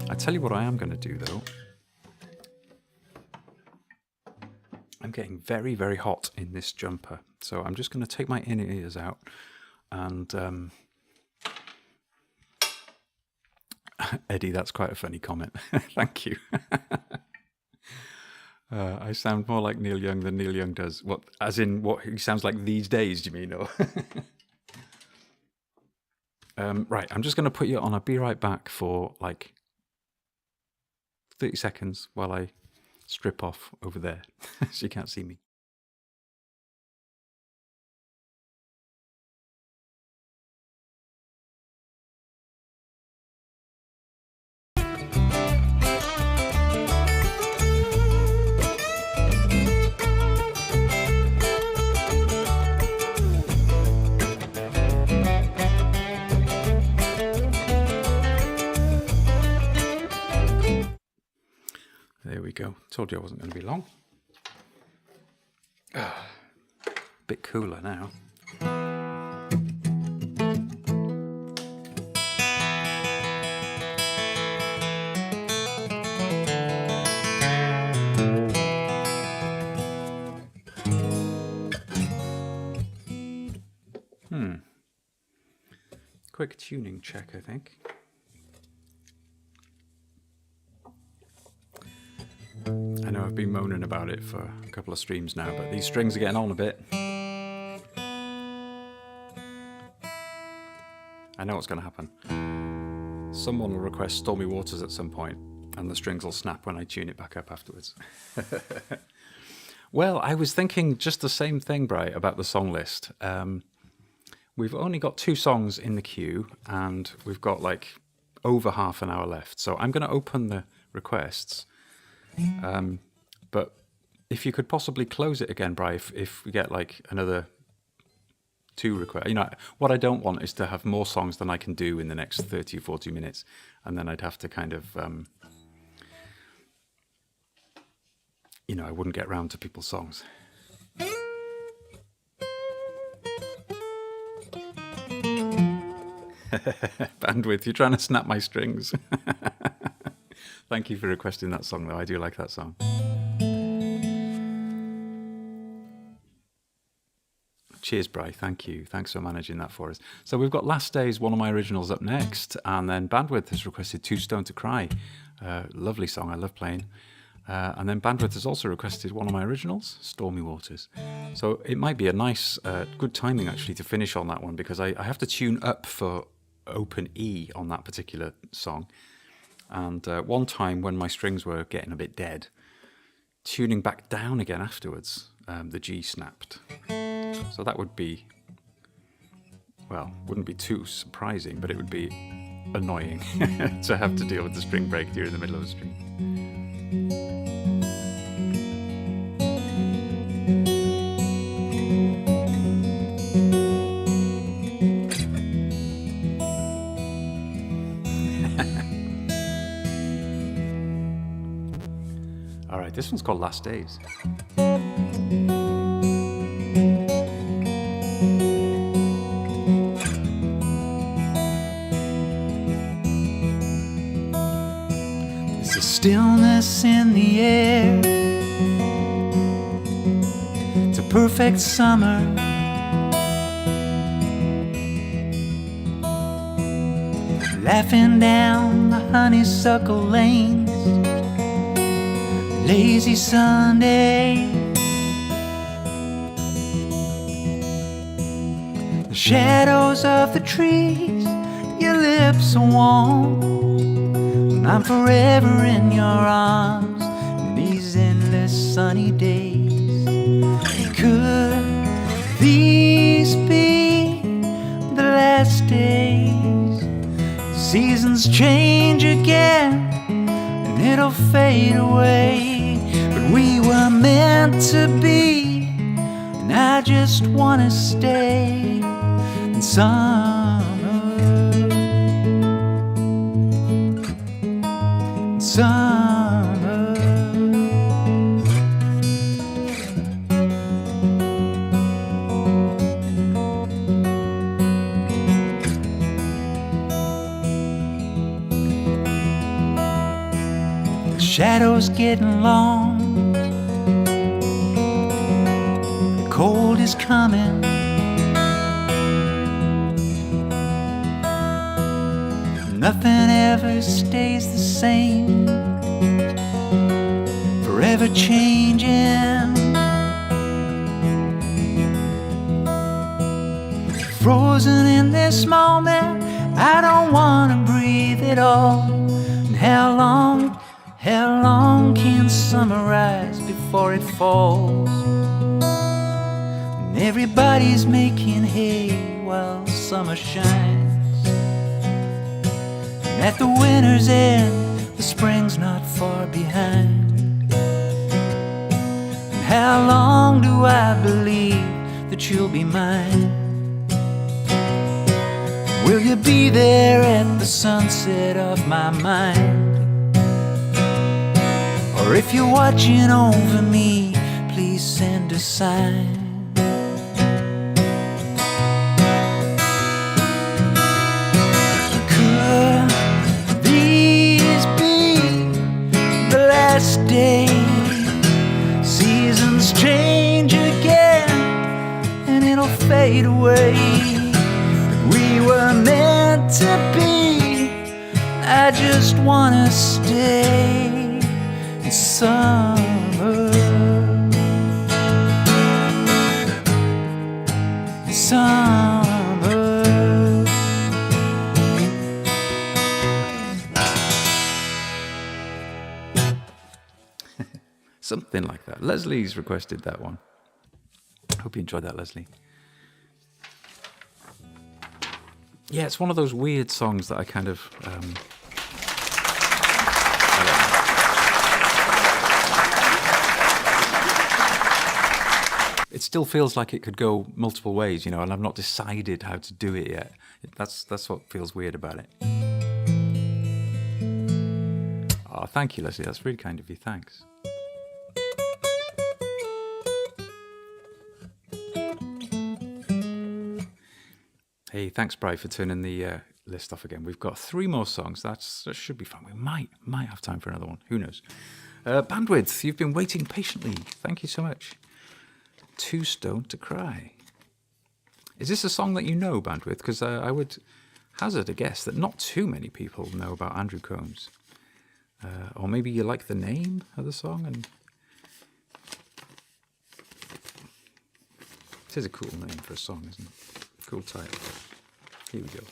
I tell you what I am going to do, though. I'm getting very, very hot in this jumper. So I'm just going to take my inner ears out and... Eddie, that's quite a funny comment. Thank you. I sound more like Neil Young than Neil Young does. What, as in what he sounds like these days, do you mean? Or right, I'm just going to put you on. I'll be right back for like 30 seconds while I strip off over there so you can't see me. There we go. Told you I wasn't going to be long. Bit cooler now. Quick tuning check, I think. I know I've been moaning about it for a couple of streams now, but these strings are getting on a bit. I know what's going to happen. Someone will request Stormy Waters at some point, and the strings will snap when I tune it back up afterwards. Well, I was thinking just the same thing, Bri, about the song list. We've only got 2 songs in the queue, and we've got like over half an hour left. So I'm going to open the requests. But if you could possibly close it again, Bri, if we get like another 2 requests. You know, what I don't want is to have more songs than I can do in the next 30 or 40 minutes. And then I'd have to kind of, you know, I wouldn't get round to people's songs. Bandwidth, you're trying to snap my strings. Thank you for requesting that song, though. I do like that song. Cheers, Bri. Thank you. Thanks for managing that for us. So we've got Last Days, one of my originals, up next. And then Bandwidth has requested Too Stoned to Cry. Lovely song, I love playing. And then Bandwidth has also requested one of my originals, Stormy Waters. So it might be a nice, good timing actually to finish on that one, because I have to tune up for open E on that particular song. And one time when my strings were getting a bit dead, tuning back down again afterwards, the G snapped. So that would be, well, wouldn't be too surprising, but it would be annoying to have to deal with the string break during the middle of a string. All right, this one's called Last Days. There's a stillness in the air. It's a perfect summer. Laughing down the honeysuckle lanes. Lazy Sunday. The shadows of the trees, your lips are warm, and I'm forever in your arms in these endless sunny days. Could these be the last days? Seasons change again, and it'll fade away. But we were meant to be, and I just wanna stay in summer. In summer. The shadows getting long. Cold is coming. Nothing ever stays the same. Forever changing. Frozen in this moment, I don't wanna breathe at all. And how long can summer rise before it falls? Everybody's making hay while summer shines. And at the winter's end, the spring's not far behind. And how long do I believe that you'll be mine? Will you be there at the sunset of my mind? Or if you're watching over me, please send a sign. Day. Seasons change again, and it'll fade away. But we were meant to be. I just wanna stay in summer. In summer. Something like that. Leslie's requested that one. Hope you enjoyed that, Leslie. Yeah, it's one of those weird songs that I kind of... it still feels like it could go multiple ways, you know, and I've not decided how to do it yet. That's what feels weird about it. Oh, thank you, Leslie. That's really kind of you. Thanks. Hey, thanks, Bri, for turning the list off again. We've got 3 more songs. That should be fun. We might have time for another one. Who knows? Bandwidth, you've been waiting patiently. Thank you so much. Too Stoned to Cry. Is this a song that you know, Bandwidth? Because I would hazard a guess that not too many people know about Andrew Combs. Or maybe you like the name of the song, and it is a cool name for a song, isn't it? Cool title. Here we go.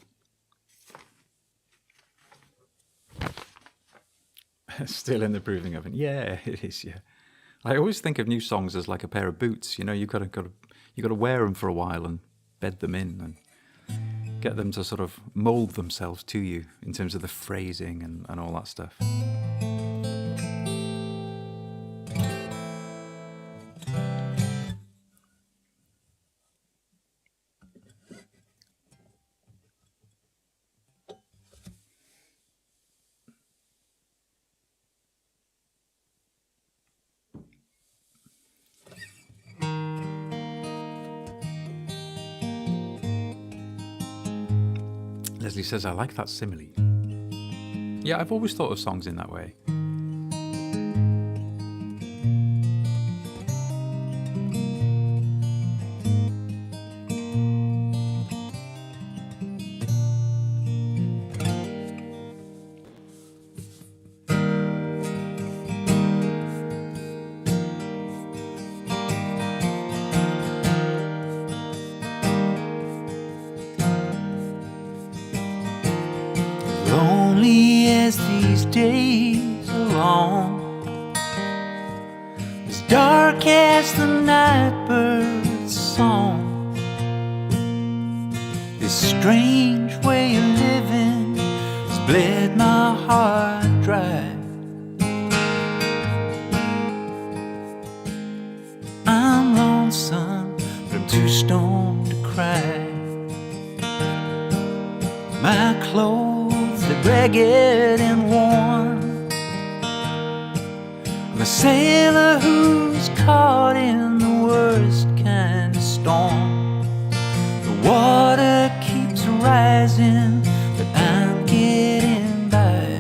Still in the proving oven. Yeah, it is. Yeah, I always think of new songs as like a pair of boots. You know, you got to wear them for a while and bed them in and get them to sort of mold themselves to you in terms of the phrasing and all that stuff. Leslie says, I like that simile. Yeah, I've always thought of songs in that way. Lonely as these days are long, as dark as the night bird's song, this strange way of living has bled my heart dry. I'm lonesome, but I'm too stoned to cry. My clothes are ragged and worn. I'm a sailor who's caught in the worst kind of storm. The water keeps rising, but I'm getting by.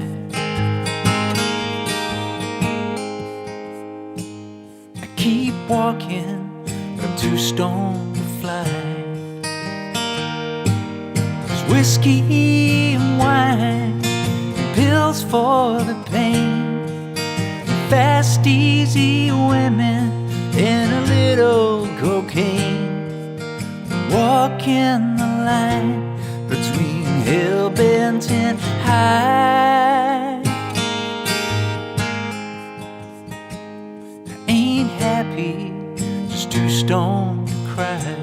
I keep walking, but I'm too stoned to fly. Whiskey and wine, and pills for the pain, fast, easy women, and a little cocaine. Walking the line between hell-bent and high. I ain't happy, just too stoned to cry.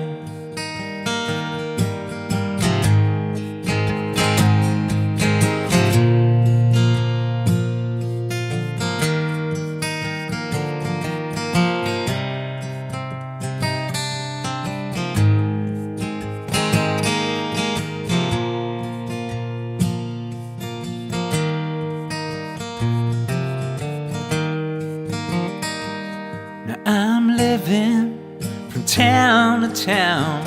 I'm living from town to town.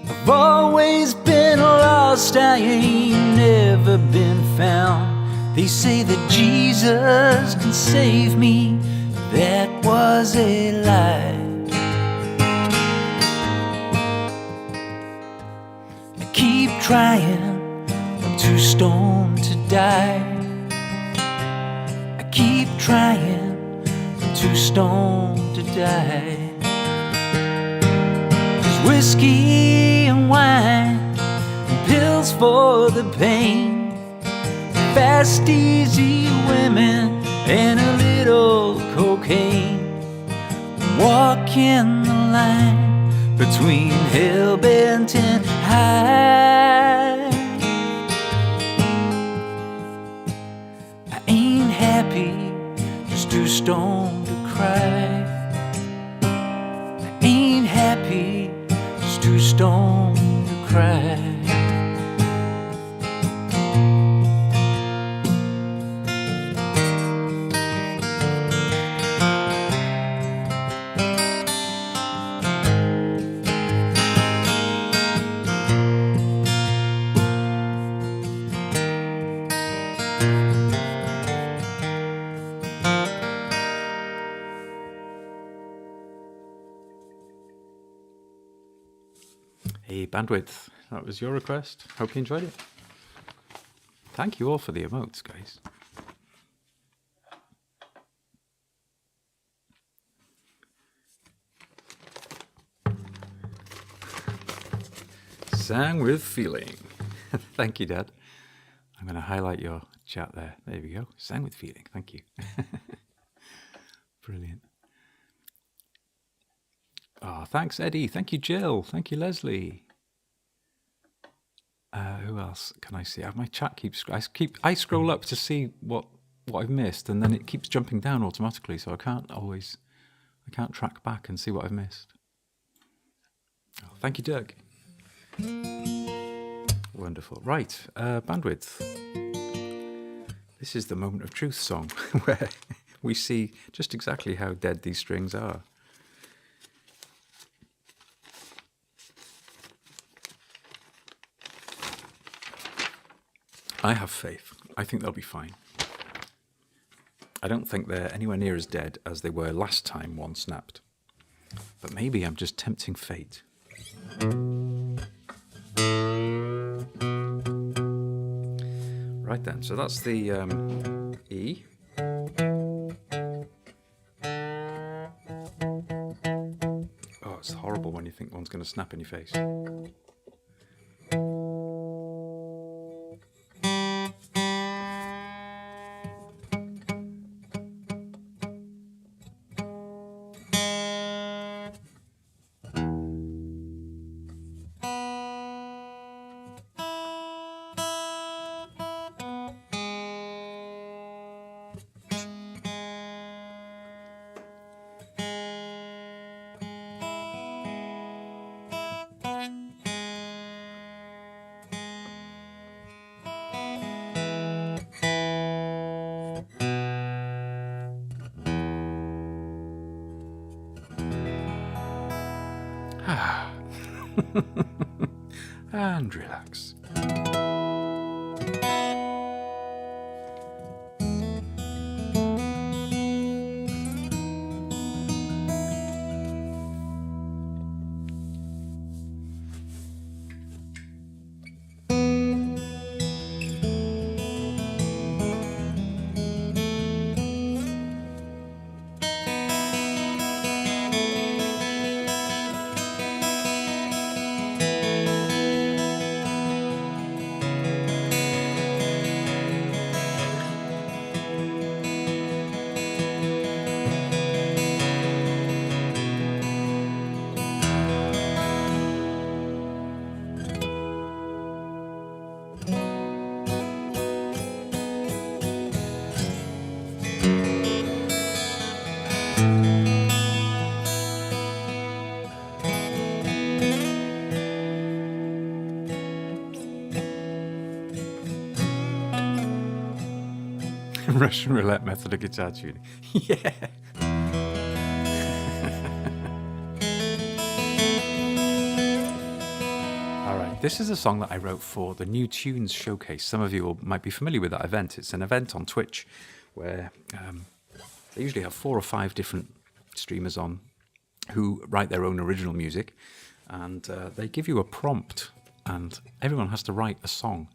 I've always been lost, I ain't never been found. They say that Jesus can save me, that was a lie. I keep trying, I'm too stoned to die. I keep trying, too stoned to die. There's whiskey and wine, and pills for the pain, fast, easy women, and a little cocaine. Walking the line between hell-bent and high. I ain't happy, just too stoned to cry. I ain't happy, just too stoned to cry. Hey, Bandwidth, that was your request. Hope you enjoyed it. Thank you all for the emotes, guys. Sang with feeling. Thank you, Dad. I'm going to highlight your chat there. There we go. Sang with feeling. Thank you. Brilliant. Oh, thanks, Eddie. Thank you, Jill. Thank you, Leslie. Who else can I see? My chat I scroll up to see what I've missed, and then it keeps jumping down automatically, so I can't track back and see what I've missed. Oh, thank you, Doug. Wonderful. Right, bandwidth. This is the moment of truth song where we see just exactly how dead these strings are. I have faith. I think they'll be fine. I don't think they're anywhere near as dead as they were last time one snapped. But maybe I'm just tempting fate. Right then, so that's the E. Oh, it's horrible when you think one's going to snap in your face. And relax. Russian roulette method of guitar tuning. Yeah. All right. This is a song that I wrote for the New Tunes Showcase. Some of you might be familiar with that event. It's an event on Twitch where they usually have 4 or 5 different streamers on who write their own original music, and they give you a prompt, and everyone has to write a song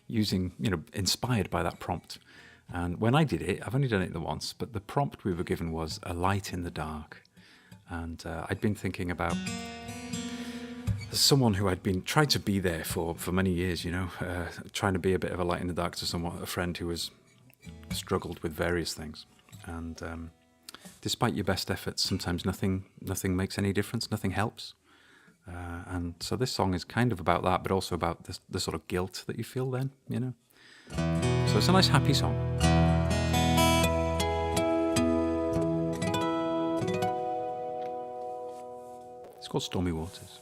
using, inspired by that prompt. And when I did it, I've only done it the once, but the prompt we were given was a light in the dark. And I'd been thinking about someone who I'd been trying to be there for many years, trying to be a bit of a light in the dark to someone, a friend who was struggled with various things. And despite your best efforts, sometimes nothing makes any difference, nothing helps. And so this song is kind of about that, but also about the sort of guilt that you feel then, So it's a nice happy song. It's called Stormy Waters.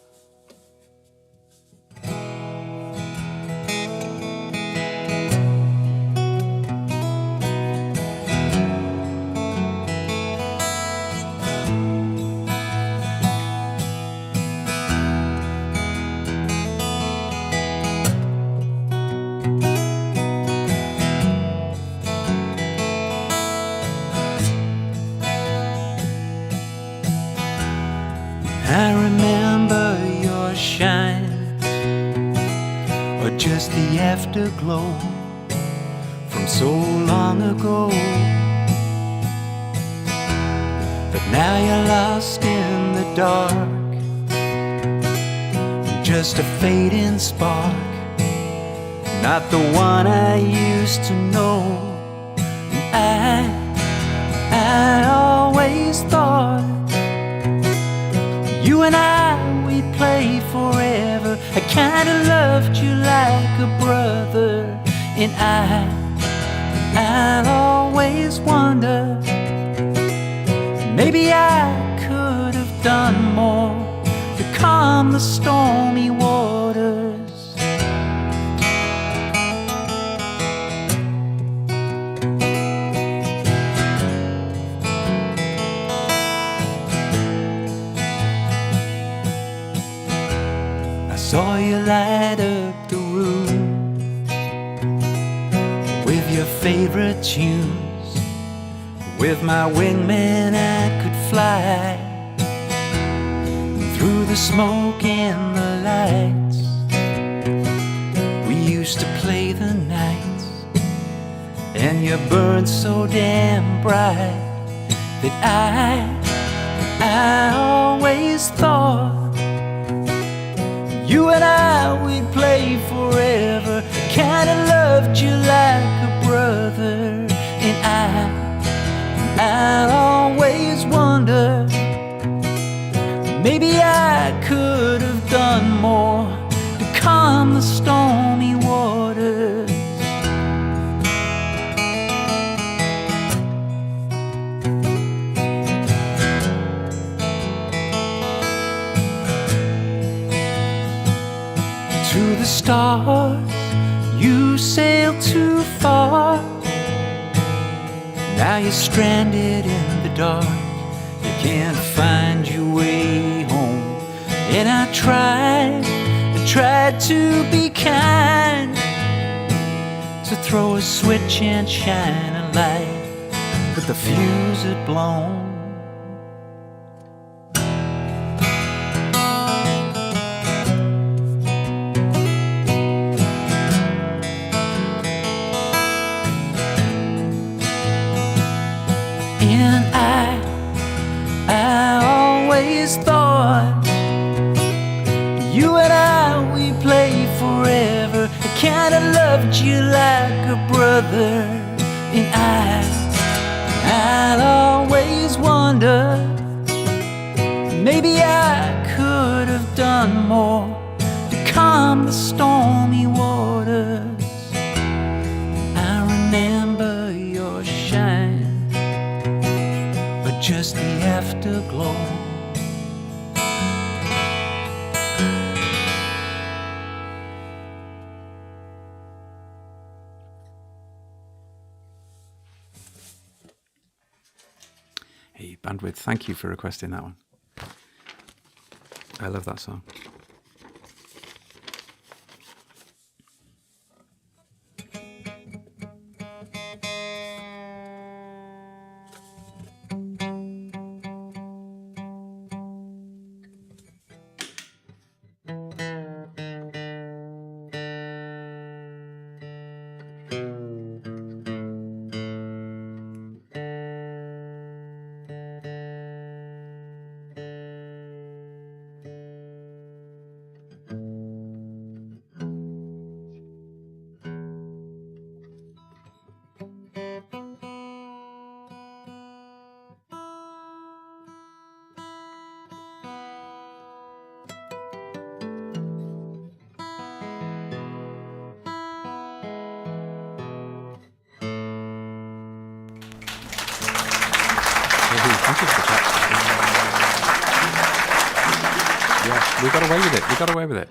I remember your shine, or just the afterglow. so long ago. But now you're lost in the dark, just a fading spark, not the one I used to know. And I always thought you and I, we'd play forever. I kinda loved you like a brother. And I'll always wonder, maybe I could have done more to calm the stormy waters. I saw you light up the room with your favorite tunes. With my wingman I could fly through the smoke and the lights. We used to play the nights, and you burned so damn bright that I always thought you and I, we'd play forever. Kinda loved you like a brother. And I'll always wonder, maybe I could have done more to calm the stormy waters. To the stars, you sailed too far. Now you're stranded in the dark. You can't find your way home. And I tried to be kind, to throw a switch and shine a light, but the fuse had blown. And I always thought you and I, we play forever. I kinda loved you like a brother. And I'll always wonder, maybe I could have done more to calm the stormy waters. I remember your shine, but just the afterglow. Hey, Bandwidth, thank you for requesting that one. I love that song. Yeah, we got away with it. We got away with it.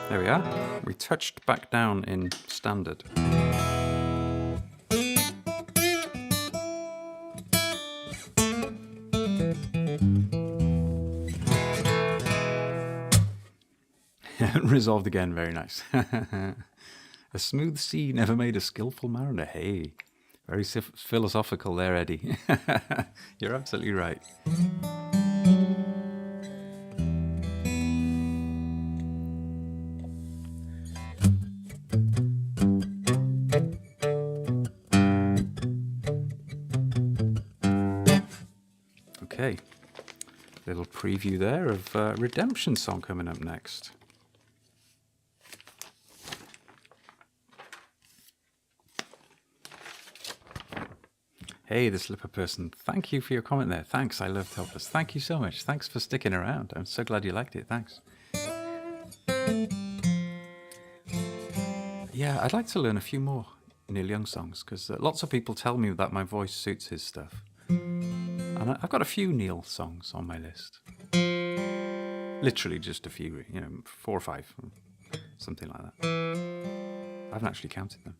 There we are. We touched back down in standard. Resolved again. Very nice. A smooth sea never made a skillful mariner. Hey, very philosophical there, Eddie. You're absolutely right. Okay. Little preview there of Redemption song coming up next. Hey, the slipper person. Thank you for your comment there. Thanks. I loved Helpless. Thank you so much. Thanks for sticking around. I'm so glad you liked it. Thanks. Yeah, I'd like to learn a few more Neil Young songs because lots of people tell me that my voice suits his stuff. And I've got a few Neil songs on my list. Literally just a few, 4 or 5, something like that. I haven't actually counted them.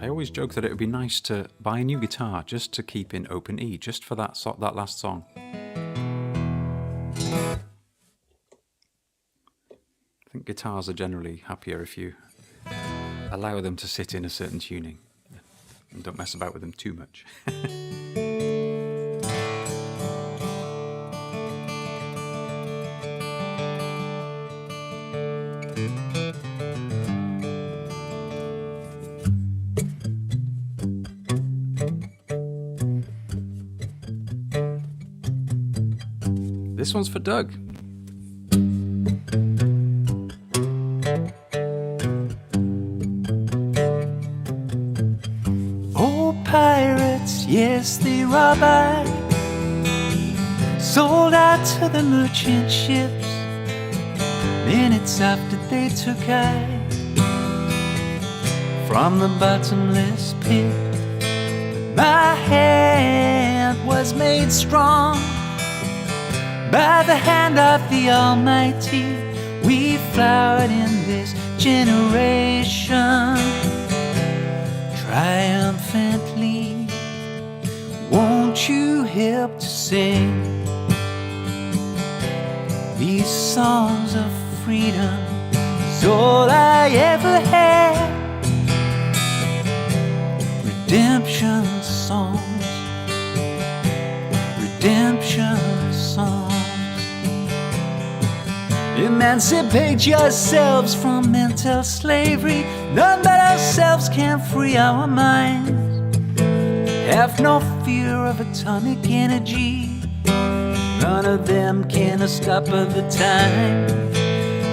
I always joke that it would be nice to buy a new guitar just to keep in open E, just for that last song. I think guitars are generally happier if you allow them to sit in a certain tuning and don't mess about with them too much. This one's for Doug. Oh, pirates, yes, they rob I. Sold out to the merchant ships. Minutes after they took I from the bottomless pit. My hand was made strong by the hand of the Almighty. We flowered in this generation triumphantly. Won't you help to sing these songs of freedom? It's all I ever had. Redemption songs, redemption songs. Emancipate yourselves from mental slavery. None but ourselves can free our minds. Have no fear of atomic energy. None of them can stop the time.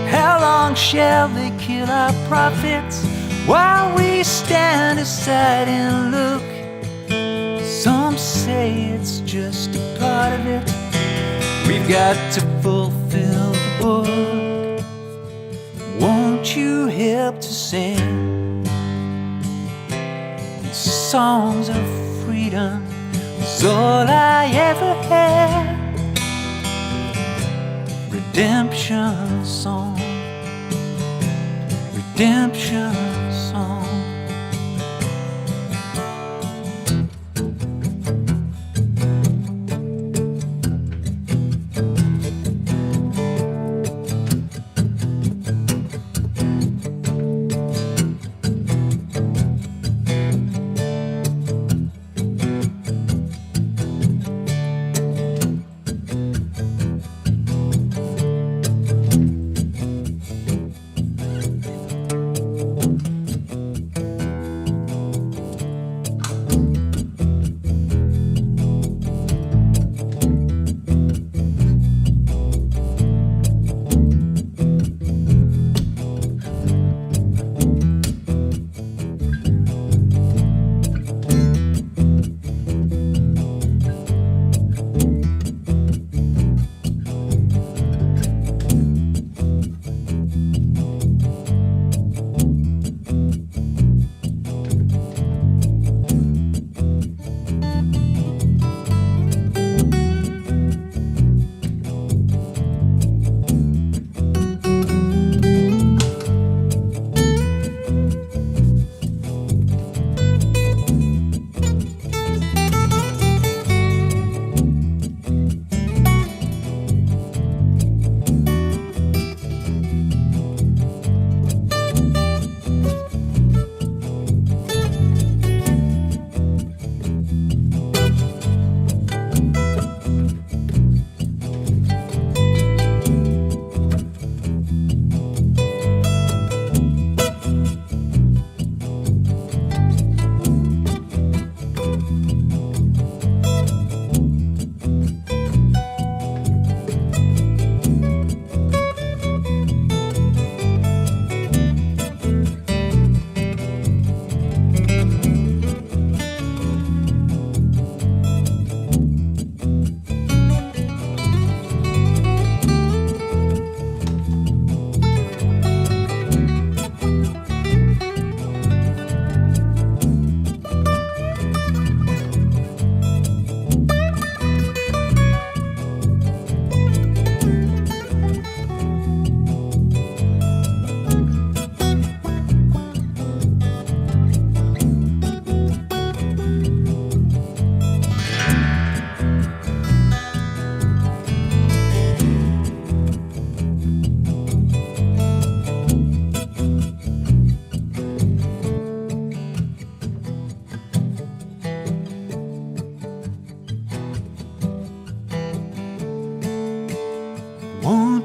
How long shall they kill our prophets while we stand aside and look? Some say it's just a part of it. We've got to fulfill the book. Won't you help to sing these songs of freedom? It's all I ever had. Redemption song, redemption song.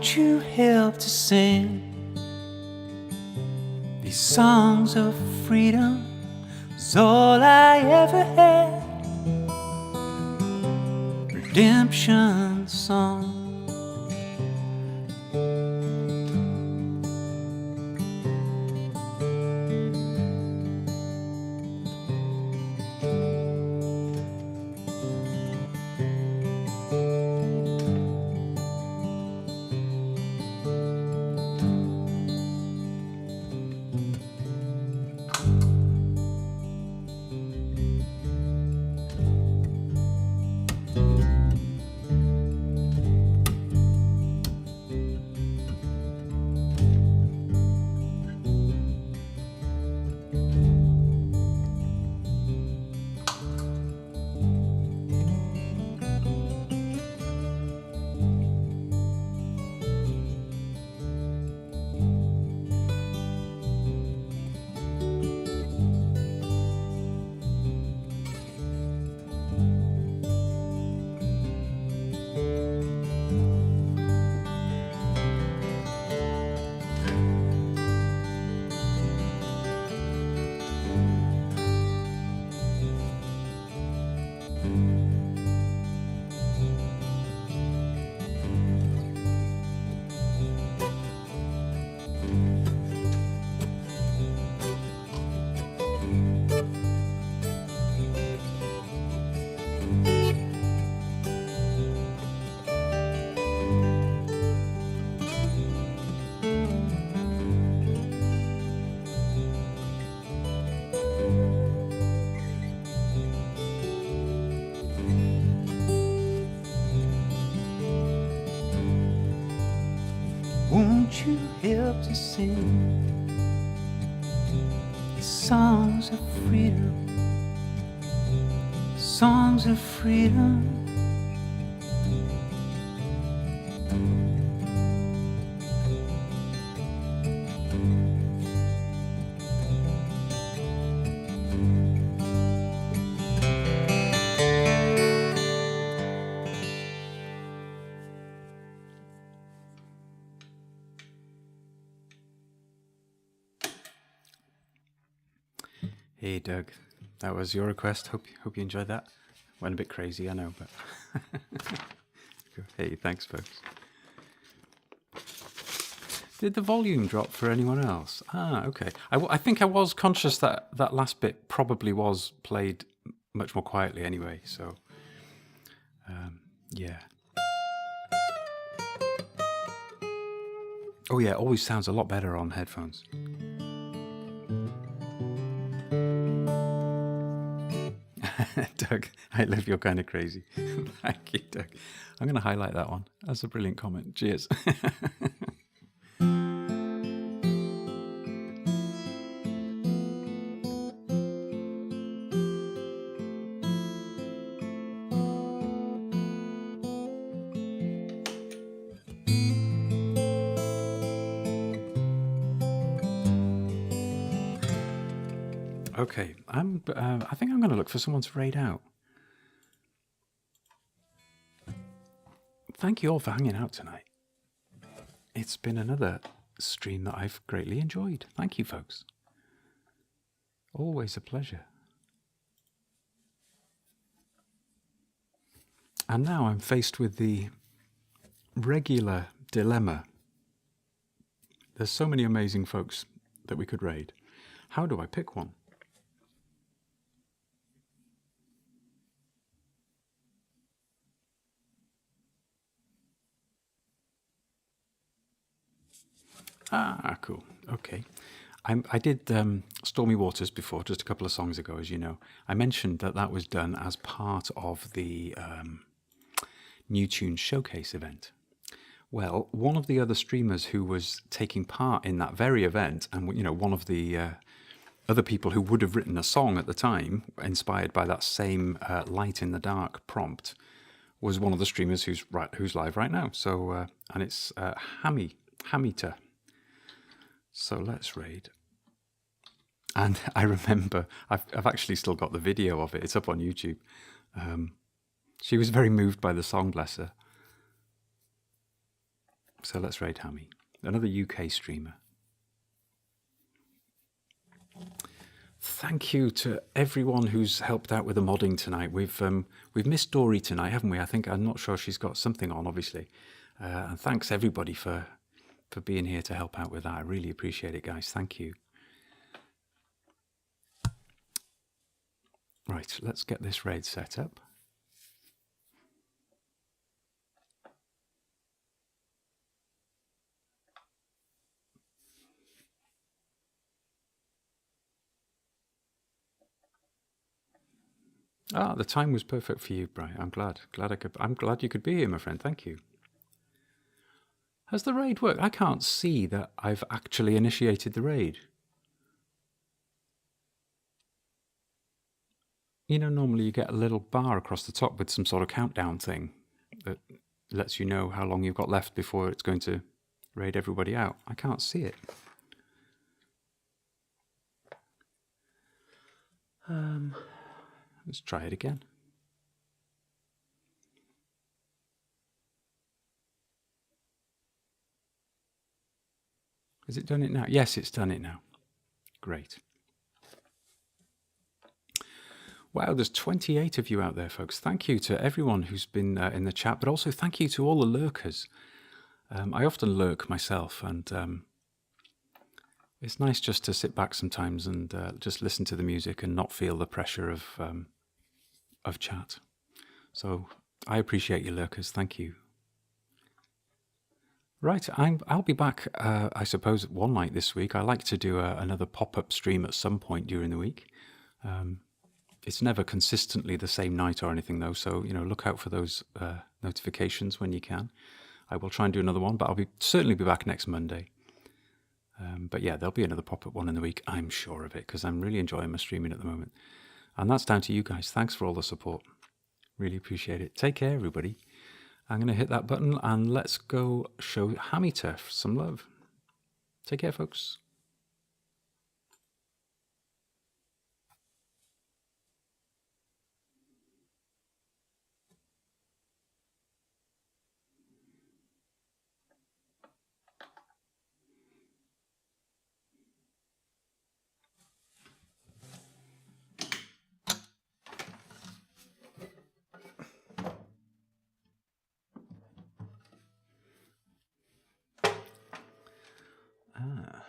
won't you help to sing these songs of freedom? Was all I ever had. Redemption song. Won't you help to sing these songs of freedom? Songs of freedom. Hey Doug, that was your request. Hope you enjoyed that. Went a bit crazy, I know, but hey, thanks folks. Did the volume drop for anyone else? Ah, okay. I think I was conscious that that last bit probably was played much more quietly anyway, so yeah. Oh yeah, it always sounds a lot better on headphones. Doug, I live, you're kind of crazy. Thank you, Doug. I'm going to highlight that one. That's a brilliant comment. Cheers. Okay, I think I'm going to look for someone to raid out. Thank you all for hanging out tonight. It's been another stream that I've greatly enjoyed. Thank you, folks. Always a pleasure. And now I'm faced with the regular dilemma. There's so many amazing folks that we could raid. How do I pick one? Ah, cool. Okay. I did Stormy Waters before, just a couple of songs ago, as you know. I mentioned that that was done as part of the New Tunes Showcase event. Well, one of the other streamers who was taking part in that very event, and you know, one of the other people who would have written a song at the time, inspired by that same Light in the Dark prompt, was one of the streamers who's live right now. So, and it's Hamita. So let's raid. And I remember, I've actually still got the video of it. It's up on YouTube. She was very moved by the song, bless her. So let's raid Hammy, another UK streamer. Thank you to everyone who's helped out with the modding tonight. We've missed Dory tonight, haven't we? I'm not sure she's got something on, obviously. And thanks everybody for being here to help out with that. I really appreciate it, guys. Thank you. Right, let's get this raid set up. Ah, the time was perfect for you, Brian. I'm glad you could be here, my friend. Thank you. Has the raid worked? I can't see that I've actually initiated the raid. You know, normally you get a little bar across the top with some sort of countdown thing that lets you know how long you've got left before it's going to raid everybody out. I can't see it. Let's try it again. Has it done it now? Yes, it's done it now. Great. Wow, there's 28 of you out there, folks. Thank you to everyone who's been in the chat, but also thank you to all the lurkers. I often lurk myself, and it's nice just to sit back sometimes and just listen to the music and not feel the pressure of chat. So I appreciate you lurkers. Thank you. Right, I'll be back, I suppose, one night this week. I like to do another pop-up stream at some point during the week. It's never consistently the same night or anything, though, so look out for those notifications when you can. I will try and do another one, but I'll certainly be back next Monday. But yeah, there'll be another pop-up one in the week, I'm sure of it, because I'm really enjoying my streaming at the moment. And that's down to you guys. Thanks for all the support. Really appreciate it. Take care, everybody. I'm going to hit that button and let's go show Hammy Turf some love. Take care, folks. Ah.